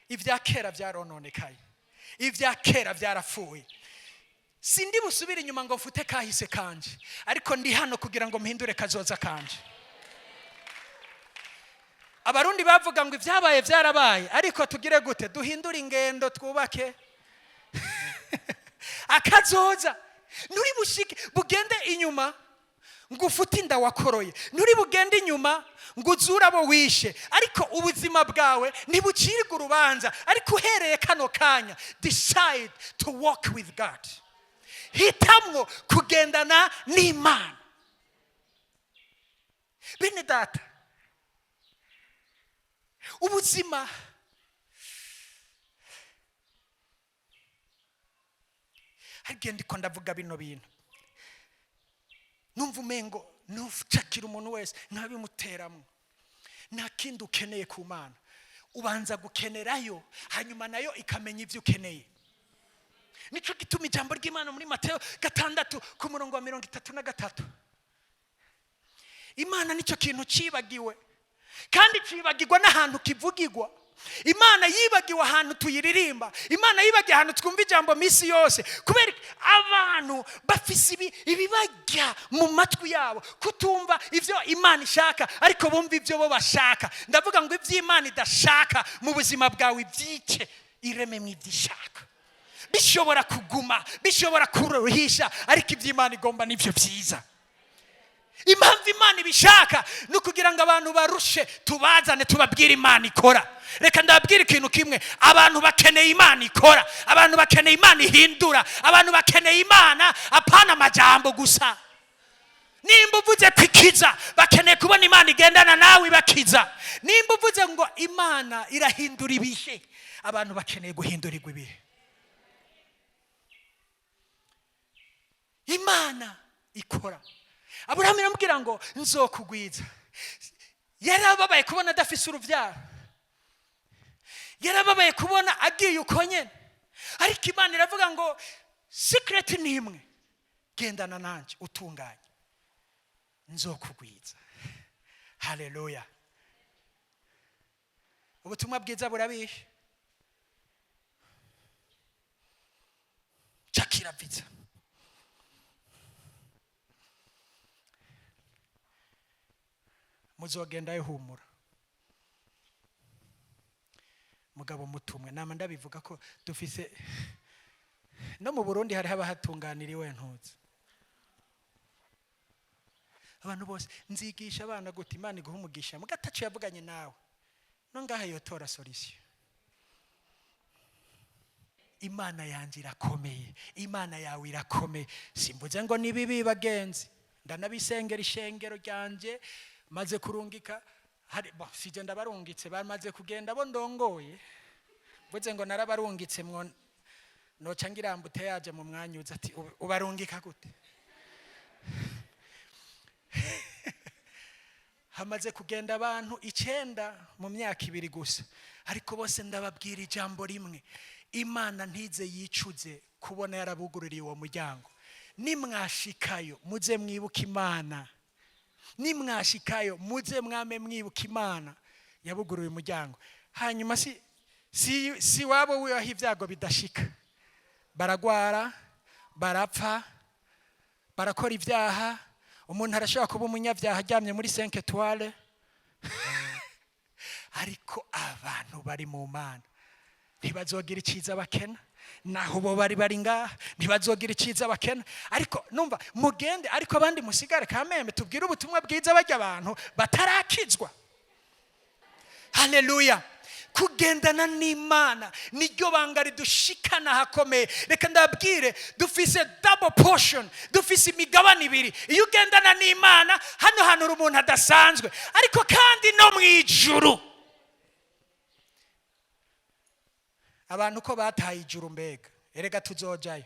Speaker 1: Ibya kera byarononekaye, ibya kera byarapfuye. Sindi busubira inyuma ngo mfute kahise kanje, ariko ndi hano kugira ngo mpindure kazoza kanje. Abarundi bavuga ngo ibyabaye byarabaye, ariko tugire gute? Duhindure ingendo, twubake akazoza. Nuri bushike bugende inyuma ngo ufute inda wakoroye, nuri bugende inyuma ngo uzure abo wishe, ariko ubuzima bwawe ntibucirwe urubanza. Ariko uhereye kano kanya decide to walk with God. Hitamwo kugendana n'Imana. Bene data, ubuzima hagenda ko ndavuga bino bintu numva umengo nucakira umuntu wese nkabimuteramo. Nta kindi ukeneye ku Mana, ubanza gukenerayo hanyuma nayo ikamenya ibyo ukeneye. Nico gituma ijambo ry'Imana muri Mateo 6:33 Imana nicyo kintu cibagiwe, kandi cibagirwa n'ahantu kivugirwa. Imana yibagiwe ahantu tuyiririmba, Imana yibagiwe ahantu twumva ijambo misi yose, kubera abantu bafise ibibajya mu matwi yabo kutumva ivyo Imana ishaka, ariko bumva ivyo bo bashaka. Ndavuga ngo ivyo Imana idashaka mu buzima bwawe vyice ireme mw'idishaka. Bishobora kuguma, bishobora kuruhisha, ariko ivyo Imana igomba nivyo vyiza. Impamvu Imana ibishaka nukugira ngo abantu barushe, tubazane tubabwire Imana ikora. Reka ndababwire ikintu kimwe, abantu bakeneye Imana ikora, abantu bakeneye Imana ihindura, abantu bakeneye Imana apana amajambo gusa. Nimba uvuze kwikiza, bakeneye kubona Imana igendana nawe ibakiza. Nimba uvuze ngo Imana irahindura ibihe, abantu bakeneye guhindurirwa ibihe. Imana ikora. Aburahamu aramubwira ngo nzokugwiza. Yarababaye kubona adafise uruvyaro, yarababaye kubona agiye uko nyene, ariko Imana iravuga ngo secret ni imwe, gendana nanje utunganye, nzokugwiza. Haleluya. Ubutumwa bwiza burabishe. Chakira pizza. Muzogenda ihumura. Mugabo mutumwe nama ndabivuga ko dufise no mu Burundi hari habahatunganiriwe ntuzi. Abantu bose nzigisha abana gute Imana iguhumugisha, mugatacu yavuganye nawe no ngaha yotora solution. Imana yanje irakomeye, Imana yawe irakomeye. Simbuze ngo nibibi bagenzi, ndanabisengera ishengero ryanje maze kurungika. Hari sije ndabarungitse bamaze kugenda bo ndongoye, buze ngo narabarungitse mwo noca ngirambute yaje mu mwanyuza ati ubarungika gute. Hamaze kugenda abantu 9 mu myaka 2 gusa, ariko bose ndababwira ijambo rimwe, Imana ntize yicuze kubona yarabugururiye uwo muryango. Nimwashikayo muze mwibuka Imana, nimwashikayo muze mwame mwibuka Imana yabuguruye umuryango. Hanyuma si wabo wiho ibyago bidashika, baragwara, barapfa, barakora ibyaha. Umuntu arashaka kuba umunyabyaha aryamye muri 5 étoiles ariko abantu bari mu Mana ntibazogira iciza bakena, naho bo bari ngaha ntibazogira iciza bakena. Ariko numva mugende, ariko abandi musigare kameme tubwire ubutumwa bwiza bajya abantu batarakizwa. Haleluya. Kugendana n'Imana niryo banga ridushikana hakomeye. Reka ndabwire dufise double portion, dufise imigabane 2. Iyo ugendana n'Imana hano hantu umuntu adasanzwe, ariko kandi no mwijuru. Abantu ko bataye ijuru mbega, erega tuzojayo.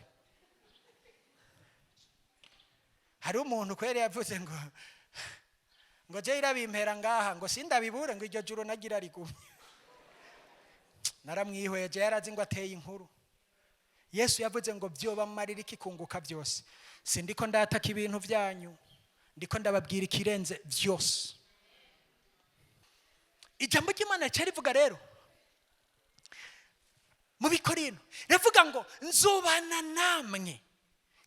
Speaker 1: Hari umuntu kwere yavuze ngo je irabimpera ngaha ngo sindabibure ngo iryo juru nagira rigumye. Naramwihweje yarazi ngo ateye inkuru. Yesu yavuze ngo byoba marira ikikunguka byose. Sindiko ndataka ibintu byanyu, ndiko ndababwira ikirenze byose. Ijambo ry'Imana cyarivuga rero mu Bikorino, rivuga ngo nzobana namwe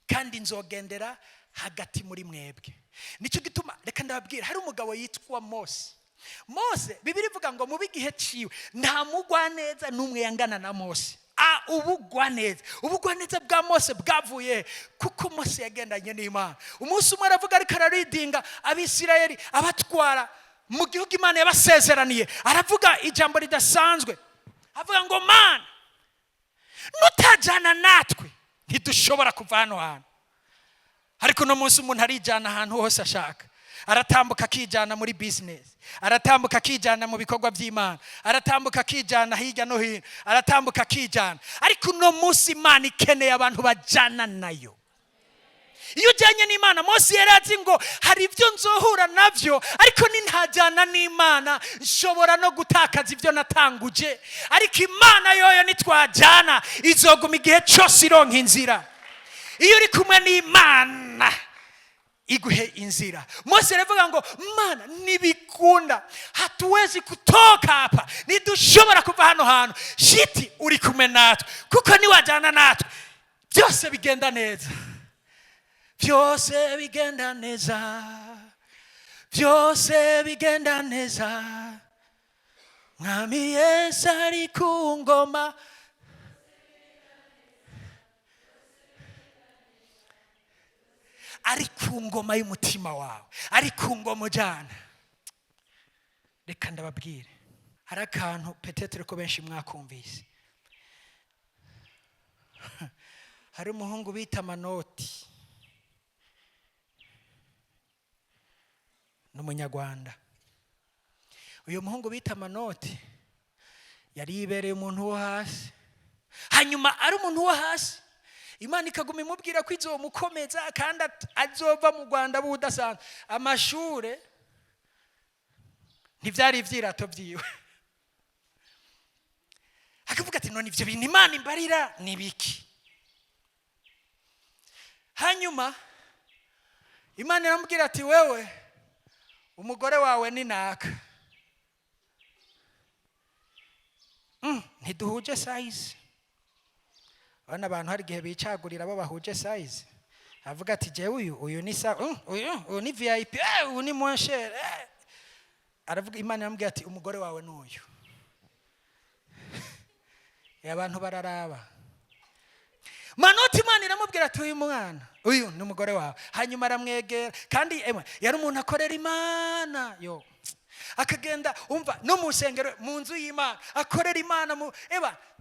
Speaker 1: kandi nzogendera hagati muri mwebwe. Nicyo gituma reka ndababwira hari umugabo yitwa Mose. Bibiri ivuga ngo mu bigihe ciwe nta mugwa neza numwe yangana na Mose. Ubugwaneza bwa Mose bwavuye kuko Mose yagendanye n'Imana. Umunsi umwe aravuga ariko araridinga Abisirayeli abatwara mu gihugu Imana yabasezeraniye, aravuga ijambo ridasanzwe, avuga ngo Mana nutajana natwe ntidushobora kuva hano hantu. Ariko no munsi umuntu arijana ahantu hose ashaka, aratambuka akijana muri business, aratambuka akijana mu bikorwa by'Imana, aratambuka akijana hirya no hino, aratambuka akijana. Ariko no munsi Imana ikeneye abantu bajana nayo. iyo ujyanye n'Imana, Mose yari azi ngo hari ibyo nzohura nabyo, ariko nintajyana n'Imana nshobora no gutakaza ibyo natanguje. Ariko Imana yoyo nitwajyana izoguma igihe cyose ironka inzira. Iyo uri kumwe n'Imana iguhe inzira. Mose aravuga ngo Mana nibikunda hatuwezi kutoka hapa, nidushobora kuva hano hantu, shiti uri kumwe natwe, kuko niwajyana natwe byose bigenda neza. Byose bigenda neza, byose bigenda neza. Mwami Yesu ari ku ngoma, ari ku ngoma y'umutima wawe, ari ku ngoma ujyana. Reka ndababwire, hari akantu petetere ko benshi mwakumvise. Hari umuhungu bita Manoti, n'umunyarwanda. Uyu muhungu bita Manoti yari yibereye umuntu wo hasi, hanyuma ari umuntu wo hasi Imana ikaguma imubwira ko izomukomeza kandi azova mu Rwanda budasanzwe. Amashure ntibyari ivyirato byiwe. Akavuga ati none ivyo bintu Imana imbarira ni biki? Hanyuma Imana iramubwira ati wewe umugore wawe ni naka, ntiduhuje size. Bana abantu hari gihe bicagurira abo bahuje size. Avuga ati je uyu ni sa uyu ni VIP, uyu ni moins cher. Aravuga Imana iramubwira ati umugore wawe n'uyu. Abantu bararaba. Manoti Imana iramubwira ati uyu mwana, uyu ni umugore wawe. Hanyuma aramwegera, kandi yari umuntu akorera Imana yo. Akagenda umva no mu sengero mu nzu y'Imana akorera Imana mu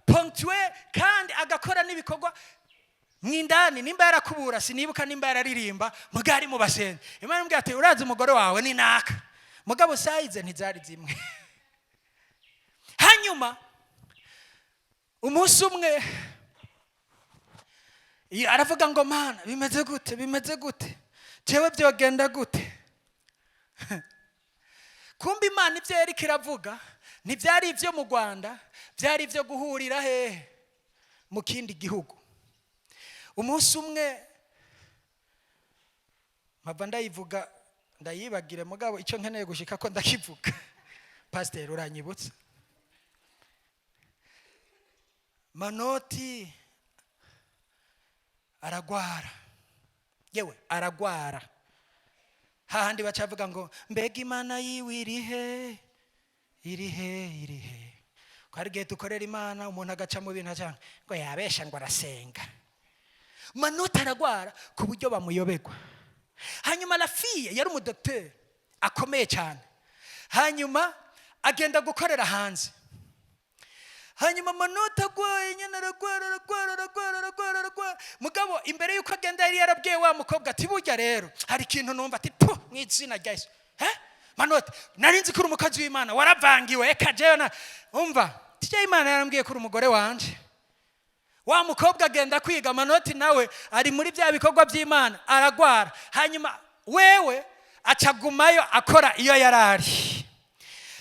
Speaker 1: ponctuel, kandi agakora n'ibikorwa mwindani. Nimba yarakubura sinibuka, nimba yararirimba mugari mu basenga. Imana iramubwira ati urazi umugore wawe ni naka, mugabo size ntizari zimwe. Hanyuma umunsi umwe aravuga ngo Mana bimeze gute jewe byogenda gute? Kumbe Imana ibyo yari kiravuga ntibyari ibyo mu Rwanda, byari ibyo guhurira hehe mu kindi gihugu. Umunsi umwe mpava ndayivuga ndayibagire, mugabo icyo nkeneye gushika ko ndakivuga. Pastor uranyibutsa. Manoti aragwara, yewe aragwara. Hahandi bacavuga ngo mbega Imana yiwe irihe. Ko hari gihe dukorera Imana umuntu agaca mu bintu cyangwa ngo yabesha ngo arasenga. Manoti aragwara ku buryo bamuyobegwa. Hanyuma la fille yari umudokiteri akomeye cyane, hanyuma agenda gukorera hanze. Hanyuma Manoti agwaye nyine aragwara. Mugabo imbere yuko agenda yari yarabwiye wa mukobwa ati burya rero hari ikintu numva ati pu mu izina rya Yesu. Manoti nari nzi ko uri umukozi w'Imana waravangiwe, eka jewe na umva tije Imana yarambwiye ko uri umugore wanje. Wa mukobwa agenda kwiga, Manoti nawe ari muri bya bikorwa by'Imana aragwara. Hanyuma wewe acagumayo akora iyo yarari.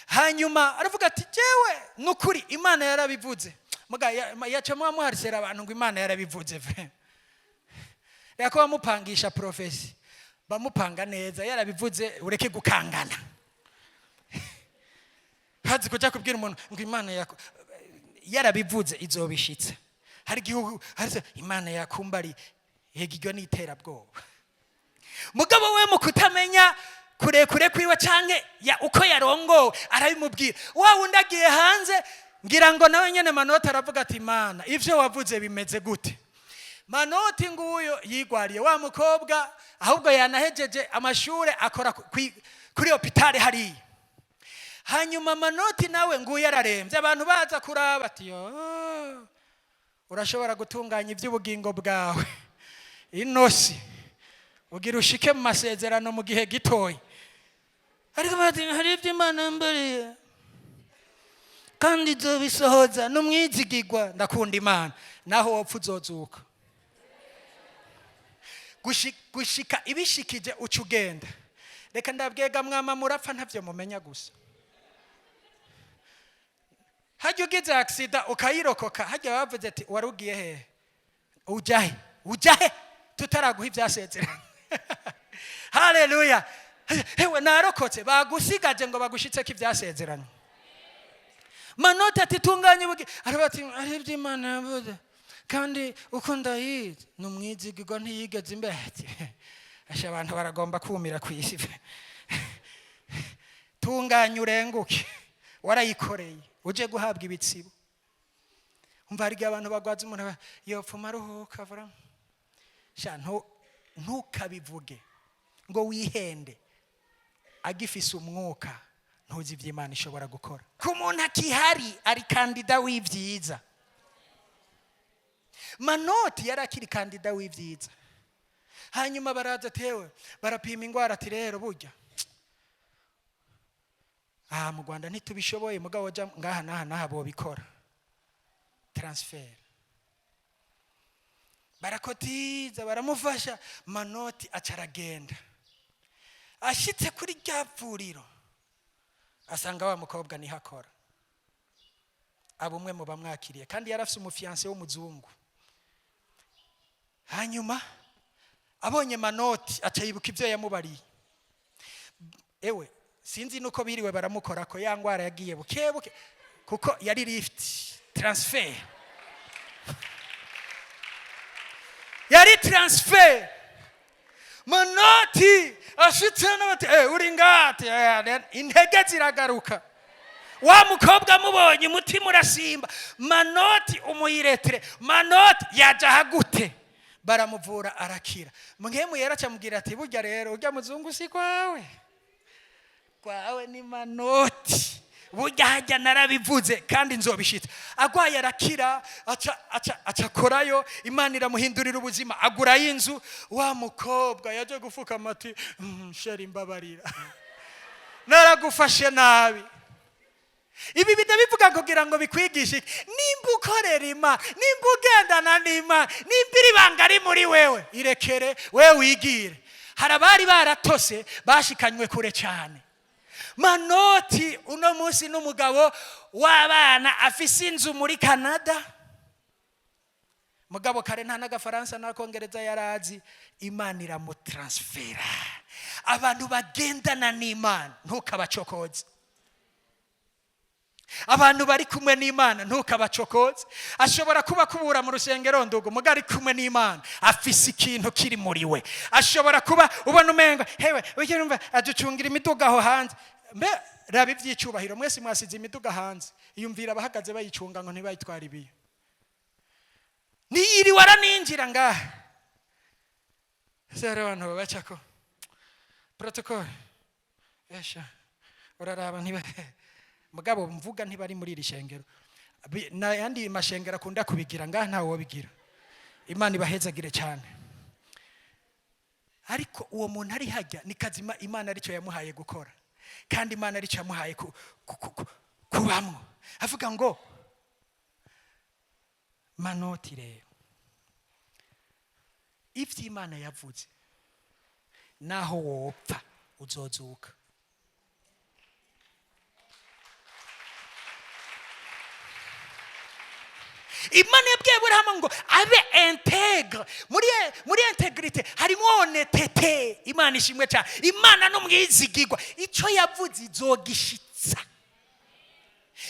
Speaker 1: Hanyuma aravuga ati jewe nukuri Imana yarabivuze. Muga yacamwa muharisera abantu ngo Imana yarabivuze vre. Yako bamupangisha profesi, bamupanga neza, yarabivuze ureke gukangana. Hazi kuja kubwira umuntu ngo Imana yarabivuze izobishitse. Hari gihugu hari Imana yakumbari yegiryo nitera bwoba. Mugabo we mu kutamenya kure kwiwe canke ya uko yarongo arabimubwira. Wa undagiye hanze ngira ngo nawe nyene Manoti aravuga ati Imana ivyo wavuze bimeze gute? Manoti nguyo yigwariye wa mukobwa, ahubwo yanahejeje amashure akora kuri hopitale hari. Hanyuma Manoti nawe nguye araremvye, abantu baza kuraba ati yo urashobora gutunganya iby'ubugingo bwawe inosi ugira ushike mu masezerano mu gihe gitoyi. Ariko hari ibyo Imana mbariye kandi izobisohoza n'umwizigirwa. Ndakunda Imana naho wopfa uzozuka. gushika ibishikije uca ugenda. Reka ndabwega mwama murapfa ntavyo mumenya gusa. Hajya ugize accident ukayirokoka, hajya bavuze ati warugiye he? Ujahe tutaraguha ivyasezerano. Haleluya. Hewe narokotse bagusigaje ngo bagushitseko ivyasezerano. Manota ati tunganye bugi arabati ari iby'Imana yavuze kandi uko ndayizi numwizigirwa ntiyigeze imbere. Asha abantu baragomba kumira kwisi. Tunganye urenguke warayikoreye uje guhabwa ibitsibo. Umva hari abantu bagwaza umuntu yopfuma ruhuka vura. Sha ntukabivuge ngo wihende agifise umwuka ntuzi ivy'Imana ishobora gukora. Ku muntu akihari ari kandida w'ivyiza. Manoti yarakiri kandida w'ivyiza. Hanyuma baraza tewe barapima ingwara ati rero burya mu Rwanda ntitubishoboye mugabo ja ngaha naha bo bikora transfer. Barakotiza baramufasha Manoti acaragenda. Ashitse kuri ryavuriro asanga wa mukobwa ni hakora. Abumwe mu bamwakiriye kandi yarafise umufiance w'umuzungu. Hanyuma abonye Manoti acayibuka ivyo yamubariye. Ewe sinzi nuko biriwe baramukora ko yangwara yagiye bukebuke kuko yari lift transfer. Yari transfer. Manoti ashitse n'abati uri ngate intege ziragaruka. Wa mukobwa mubonye umutima urasimba. Manoti umuyiretre. Manoti yaja hagute. Baramuvura arakira. Mwemu yaracamubwira ati burya rero urya muzungu si kwawe. Kwawe ni Manoti. Burya hajya narabivuze kandi nzobishitsa. Agwaye arakira aca korayo Imana iramuhindurira ubuzima agura y'inzu. Wa mukobwa yaje gufuka amati sheri mbabarira. Naragufashe nabi. Ibi bidabivuga kugira ngo bikwigishe nimba ukorera Imana, nimba ugendana n'Imana, nimba iribanga ari muri wewe irekere wewe wigire. Harabari baratose bashikanywe kure cyane. Manoti uno munsi n'umugabo w'abana afise inzu muri Canada. Mugabo kare nta n'agafaransa n'akongereza yarazi. Imana iramutransfera. Abantu bagendana n'Imana ntukabacokoze. Abantu bari kumwe n'Imana ntukabacokoze. Ashobora kuba kubura mu rusengero ndugo mugari kumwe n'Imana afise ikintu kiri muri we. Ashobora kuba ubona umenga hewe uje numva aducungira imiduga aho hanze. Mbe rabi ivyicubahiro mwese mwasize imiduga hanze. Iyumvira abahagaze bayicunga ngo ntibayitwara ibiyo. Niyiri waraninjira ngaha. Sare abantu babacako. Protocol. Esha. Uraraba ntiba mugabo mvuga ntibari muri iri shengero. Na yandi mashengero akunda kubigira ngaha ntawo wobigira. Imana ibahezagire cyane. Ariko uwo muntu ari hajya ni kazima Imana arico yamuhaye gukora. Kandi Imana arico yamuhaye kubamwo. Avuga ngo Manoti rero ivyo Imana yavuze naho wopfa uzozuka. Imana yabwiye Aburahamu ngo abe integre. Muri integrite harimo honestete. Imana ishimwe cyane. Imana n'umwizigirwa. Ico yavuze izogishitsa.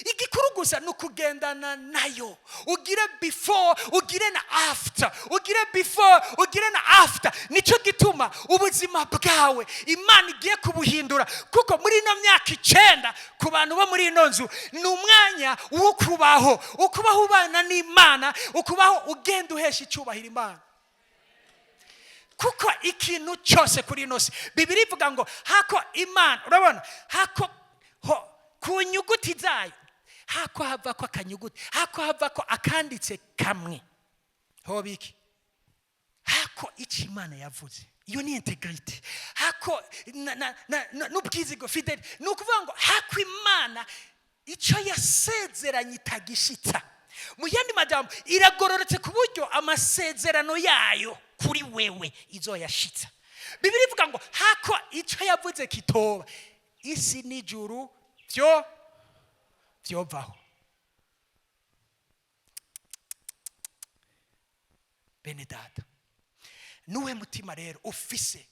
Speaker 1: Igikuru gusa nukugendana nayo. Ugire before, ugire na after. Ugire before, ugire na after. Nico gituma ubuzima bwawe Imana igiye kubuhindura. Kuko muri no myaka 9 ku bantu bo muri ino nzu ni umwanya wo kubaho. Ukubaho ubana n'Imana, ukubaho ugenda uhesha icyubahiro Imana. Kuko ikintu cyose kuri ino si Bibiri ivuga ngo hako Imana, urabona hako ku nyuguti zayo hako hava ko akanyuguti, hako hava ko akanditse kamwe hobiki, hako ichi Imana yavuze. Iyo ni integrity. Hako n'ubwizigo fidelity. Nukuvuga ngo hako Imana ico yasezeranye itagishitsa. Mu yandi majambo iragororetse ku buryo amasezerano yayo kuri wewe izoyashitsa. Bibiri ivuga ngo hako icyo yavuze kitoba, isi n'ijuru vyovaho. Bene data, nuwe mutima rero ufise.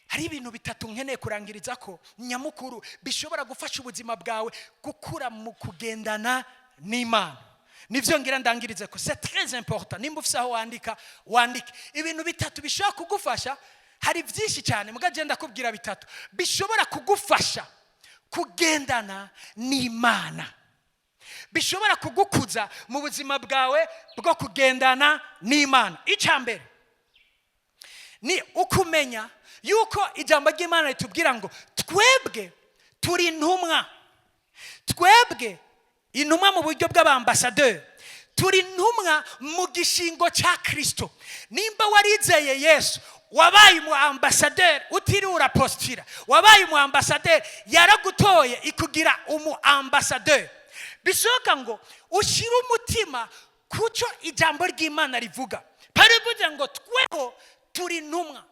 Speaker 1: Hari ibintu bitatu nkeneye kurangiriza ko nyamukuru bishobora gufasha ubuzima bwawe gukura mu kugendana n'Imana. Nivyo ngira ndangirize ko c'est très important. Nimba ufise aho wandike ibintu bitatu bishobora kugufasha. Hari byinshi cyane mugaje ndakubwira bitatu bishobora kugufasha kugendana n'Imana, bishobora kugukuza mu buzima bwawe bwo kugendana n'Imana. Icambere ni ukumenya yuko ijambo ry'Imana ritubwira ngo twebwe turi intumwa. Twebwe intumwa mu buryo bw'abambasaderi, turi intumwa mu gishingo cya Kristo. Nimba warizeye Yesu, wabaye mu ambasaderi, utiri urapostira, wabaye mu ambasaderi, yaragutoye ikugira umu ambasaderi. Bishoboka ngo ushire umutima kuco ijambo ry'Imana rivuga. Parivuze ngo tweho turi intumwa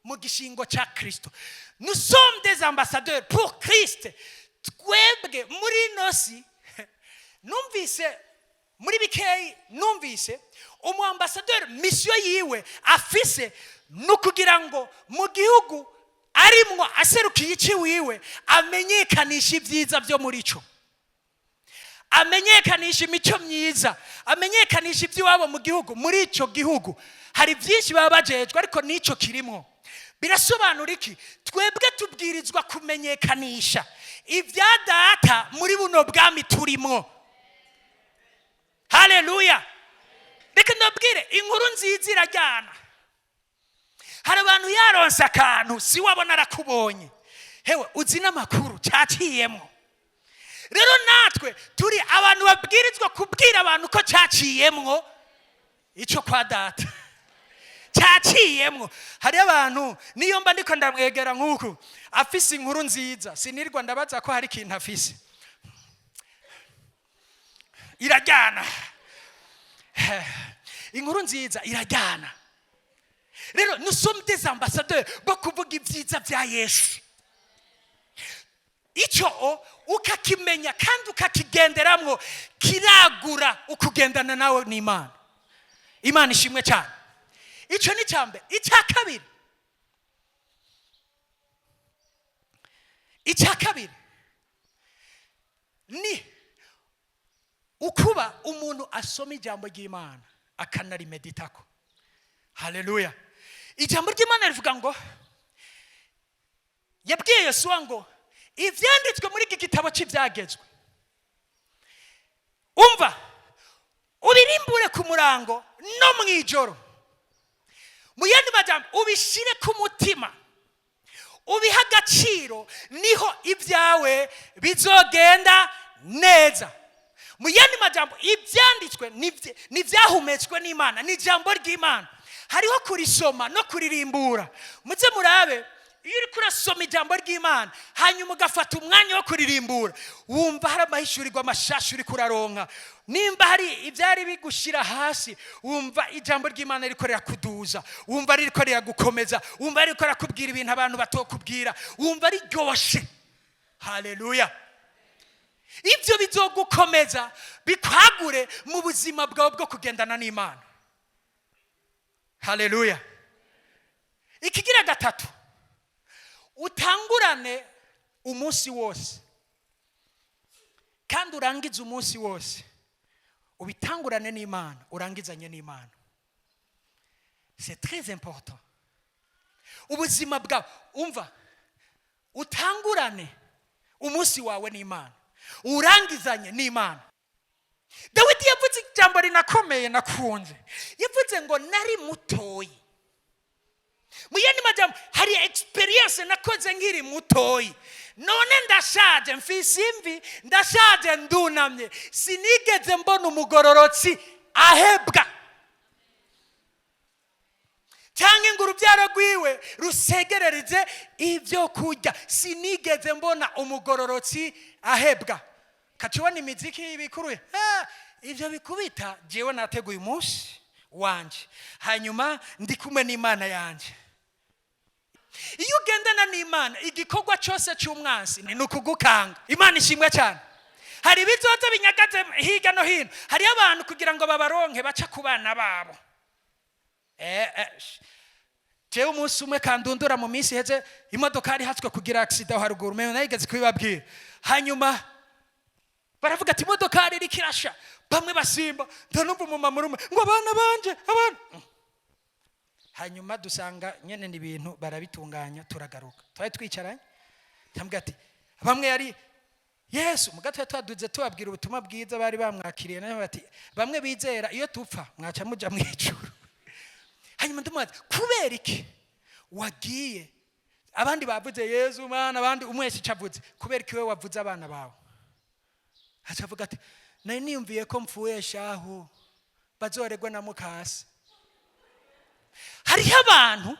Speaker 1: mu gishingo cya Kristo. Nous sommes des ambassadeurs pour Christ. Twebwe muri nosi numvise muri bikeyi, numvise umu ambassadeur mission yiwe afise nukugira ngo mu gihugu arimwo aserukiye iki wiwe amenyekanisha ibyiza byo muri cyo, amenyekanisha imico myiza, amenyekanisha iby'iwabo mu gihugu. Muri icyo gihugu hari byinshi baba bajejwe ariko nico kirimo. Birasobanura iki? Twebwe tubwirizwa kumenyekanisha ibya data muri buno bwami turimo. Haleluya. Reka ndabwire inkuru nziza irajyana. Hari abantu yaronse akantu si wabona arakubonye, hewe uzi n'amakuru cyaciyemo. Rero natwe turi abantu babwirizwa kubwira abantu ko cyaciyemo icyo kwa data cyaciyemo. Hari abantu niyo mba ndiko ndamwegera nk'uku afise inkuru nziza, sinirwa ndabaza ko hari ikintu afise, irajyana. Inkuru nziza irajyana. Rero nous sommes des ambassadeurs bo kuvuga ibyiza bya Yesu. Icyo ukakimenya kandi ukakigenderamwo kiragura ukugendana nawe n'Imana. Imana ishimwe cyane. Icyo ni cyambe. Icya kabiri ni ukuba umuntu asoma ijambo ry'Imana akanarimeditako. Haleluya. Ijambo ry'Imana rivuga ngo, yabwiye Yosuwa ngo ivyanditswe muri iki gitabo cy'ibyagezwe, umva ubirimbure ku murango no mwijoro, mu yandi majambo ubishire ku mutima, ubiha agaciro, niho ibyawe bizogenda neza. Mu yandi majambo ibyanditswe n'ibyahumetswe n'Imana, ni ijambo ry'Imana. Hariho kurisoma no kuririmbura. Muze murabe iyo uri kurasoma ijambo ry'Imana hanyuma ugafata umwanya wo kuririmbura, wumva hari amahishurirwa amashashu uri kuraronka. Nimba hari ibyari bigushira hasi, wumva ijambo ry'Imana riko rirakuduza, wumva riko riragukomeza, wumva riko rakubwira ibintu abantu batokubwira, wumva riryoshe. Haleluya. Ibyo bizogukomeza bikwagure mu buzima bwawe bwo kugendana n'Imana. Haleluya. Ikigira gatatu, utangurane umunsi wose kandi urangize umunsi wose, ubitangurane n'Imana, urangizanye n'Imana. C'est très important. Ubuzima bwawe, umva, utangurane umunsi wawe n'Imana, urangizanye n'Imana. Dawidi yavuze ijambo rinakomeye nakunze. Yavuze ngo nari mutoyi. Mu yandi majambo hari experience nakoze nkiri mutoyi, none ndashaje, mfise imvi, ndashaje, ndunamye, sinigeze mbona umugororotsi ahebwa cyangwa ngo urubyaro rwiwe rusegerereze ibyo kurya. Sinigeze mbona umugororotsi ahebwa. Kacibona imiziki y'ibikuruye, ibyo bikubita jewe nateguye umunsi wanje, hanyuma ndi kumwe n'Imana yanje. Iyo ugendana n'Imana, igikorwa cyose cy'umwansi ni ukugukanga. Imana ishimwe cyane. Hari ibizoza binyagaze higa no hino, hari abantu kugira ngo babaronke baca ku bana babo. Jewe umunsi umwe kandundura mu minsi heze, imodoka yari hatswe kugira accident haruguru, mwe nayigeze kubibabwira. Hanyuma baravuga ati imodoka yari iri kirasha, bamwe basimba, ndanumva umumama rumwe ngo abana banje, abana. Hanyuma dusanga nyene ni ibintu barabitunganya, turagaruka. Twari twicaranye, tambwa ati bamwe yari Yesu mugatwe twaduze tubabwira ubutumwa bwiza, bari bamwakiriye nayo bati bamwe bizera iyo tupfa mwaca muja mu ijuru. Hanyuma ndumubaza kubera iki wagiye, abandi bavuze Yesu mana, abandi umwese cavuze, kubera iki wewe wavuze abana bawe? Acavuga ati nari niyumviye ko mfuye shaho bazoregwa na mukasi. Hariho abantu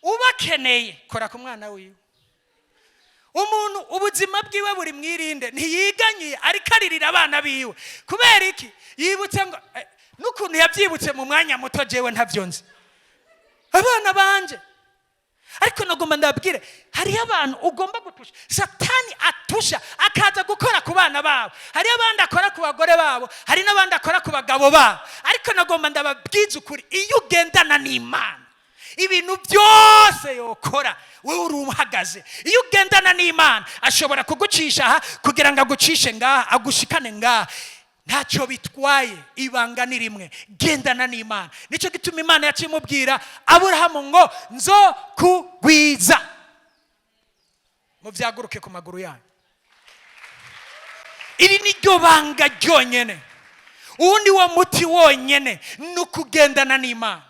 Speaker 1: ubakeneye kora ku mwana wiwe. Umuntu ubuzima bwiwe buri mwirinde, ntiyiganyiye ariko aririra abana biwe. Kubera iki? Yibutse ngo n'ukuntu yabyibutse mu mwanya muto, jewe ntavyonze abana banje. Ariko nagomba ndabwire, hariho abantu ugomba gutusha. Satani atusha akaza gukora ku bana babo, hariho abandi akora ku bagore babo, hari n'abandi akora ku bagabo babo. Ariko nagomba ndababwiza ukuri, iyo ugendana n'Imana ibintu byose yokora wewe uri uhagaze. Iyo ugendana n'Imana ashobora kugucisha aha kugira ngo agucishe ngaha, agushikane ngaha, ntacyo bitwaye. Ibanga ni rimwe, gendana n'Imana. Nicyo gituma Imana yacimubwira Aburahamu ngo nzo kugwiza. Muvyaguruke ku maguru yanyu. Iri ni ryo banga ryonyene, uwundi wa muti wonyene ni ukugendana n'Imana.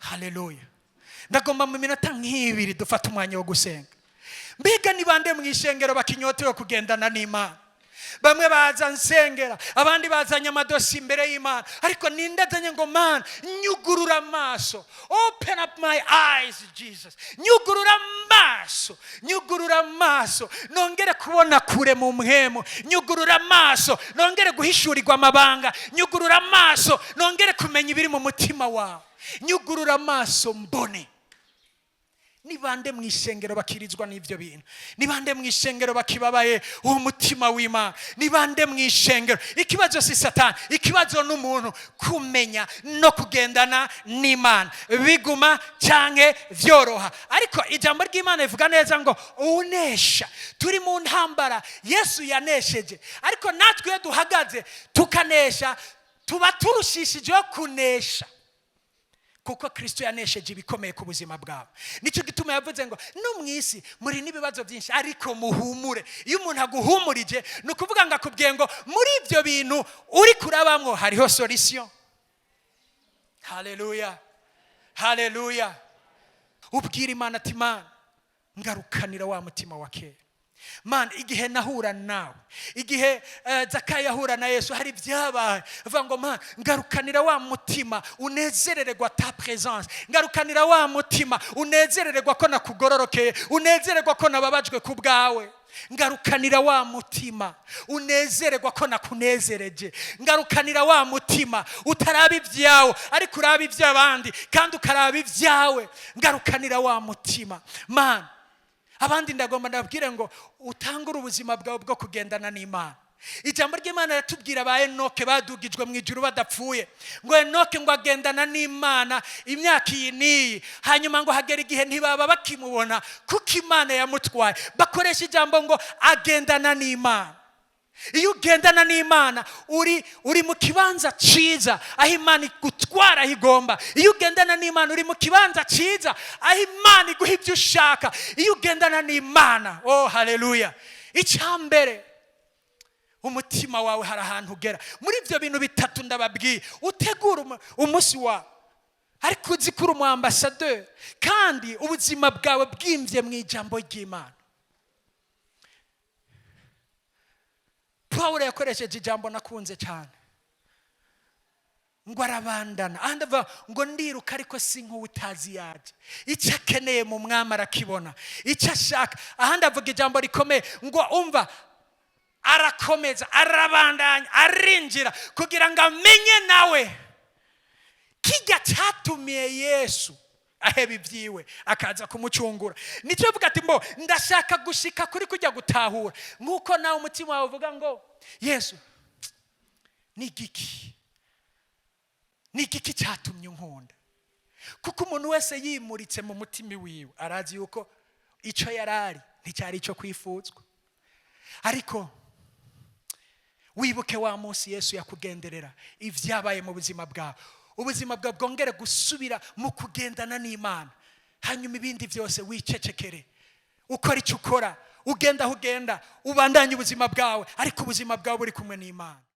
Speaker 1: Haleluya. Ndagomba mu minota nk'ibiri dufata umwanya wo gusenga. Mbega ni bande mu ishengero bakinyotewe kugendana n'Imana? Bamwe baza nsengera, abandi bazanye amadosi imbere y'Imana, ariko nindazanye ngo Mana nyugurura amaso, open up my eyes Jesus, nyugurura amaso nongere kubona kure mu mpemu, nyugurura amaso nongere guhishurirwa amabanga, nyugurura amaso nongere kumenya ibiri mu mutima wawe, nyugurura amaso mbone. Ni bande mu ishengero bakirizwa n'ivyo bintu? Ni bande mu ishengero bakibabaye uwo mutima w'Imana? Ni bande mu ishengero? Ikibazo si Satani, ikibazo n'umuntu kumenya no kugendana n'Imana, biguma canke vyoroha. Ariko ijambo ry'Imana rivuga neza ngo unesha. Turi mu ntambara Yesu yanesheje, ariko natwe duhagaze tukanesha, tuba turushishije kunesha, kuko Kristo yanesheje ibikomeye ku buzima bwawe. Nicyo gituma yavuze ngo no mwisi muri nibibazo byinshi ariko muhumure. Iyo umuntu aguhumurije ni ukuvuga ngo akubwiye ngo muri ibyo bintu uri kurabamwo hariho solution. Haleluya, haleluya. Ubwira Imana ati Mana ngarukanira wa mutima wa kera. Mana igihe nahura nawe, igihe Zakayo yahura na Yesu, hari byabaye vuga ngo Mana ngarukanira wa mutima unezerererwa ta presence, ngarukanira wa mutima unezerererwa ko nakugororokeye, unezererwa ko nababajwe ku bwawe, ngarukanira wa mutima unezererwa ko nakunezereje, ngarukanira wa mutima utaraba ibyawe ariko uraba iby'abandi kandi ukaraba ibyawe, ngarukanira wa mutima. Mana abandi ndagomba ndabwire ngo utangure ubuzima bwawe bwo kugendana n'Imana. Ijambo ry'Imana ratubwira ba Enoke badugijwe mu ijuru badapfuye, ngo Enoke ngo agendana n'Imana imyaka iyi niyi, hanyuma ngo hagera igihe ntibaba bakimubona kuko Imana yamutwaye. Bakoresha ijambo ngo agendana n'Imana. Iyo ugendana n'Imana uri mu kibanza ciza aho Imana igutwara igomba. Iyo ugendana n'Imana uri mu kibanza ciza aho Imana iguha ibyo ushaka. Iyo ugendana n'Imana, oh haleluya, icyambere umutima wawe hari ahantu ugera. Muri ibyo bintu bitatu ndababwiye, utegura umunsi wawe ariko uzi ko uri umu ambassadeur kandi ubuzima bwawe bwimvye mu ijambo ry'Imana. Pawulo yakoresheje ijambo nakunze cyane ngo arabandana, ahandi avuga ngo ndiruka ariko si nk'utazi yaje, icyo akeneye mu mwami arakibona, icyo ashaka. Ahandi avuga ijambo rikomeye ngo umva arakomeza arabandanya arinjira kugira ngo amenye nawe kijya cyatumiye Yesu aheba ibyiwe akaza kumucungura. Nicyo vuga ati mbo ndashaka gushika kuri kujya gutahura nkuko nawe umutima wawe uvuga ngo Yesu ni giki cyatumye unkunda. Kuko umuntu wese yimuritse mu mutima wiwe arazi yuko icyo yarari nticyari icyo kwifuzwa. Ariko wibuke wa munsi Yesu yakugenderera ivyabaye mu buzima bwawe, ubuzima bwawe bwongere gusubira mu kugendana n'Imana. Hanyuma ibindi byose wicecekere, ukora icyo ukora, ugenda ubandanye ubuzima bwawe, ariko ubuzima bwawe buri kumwe n'Imana.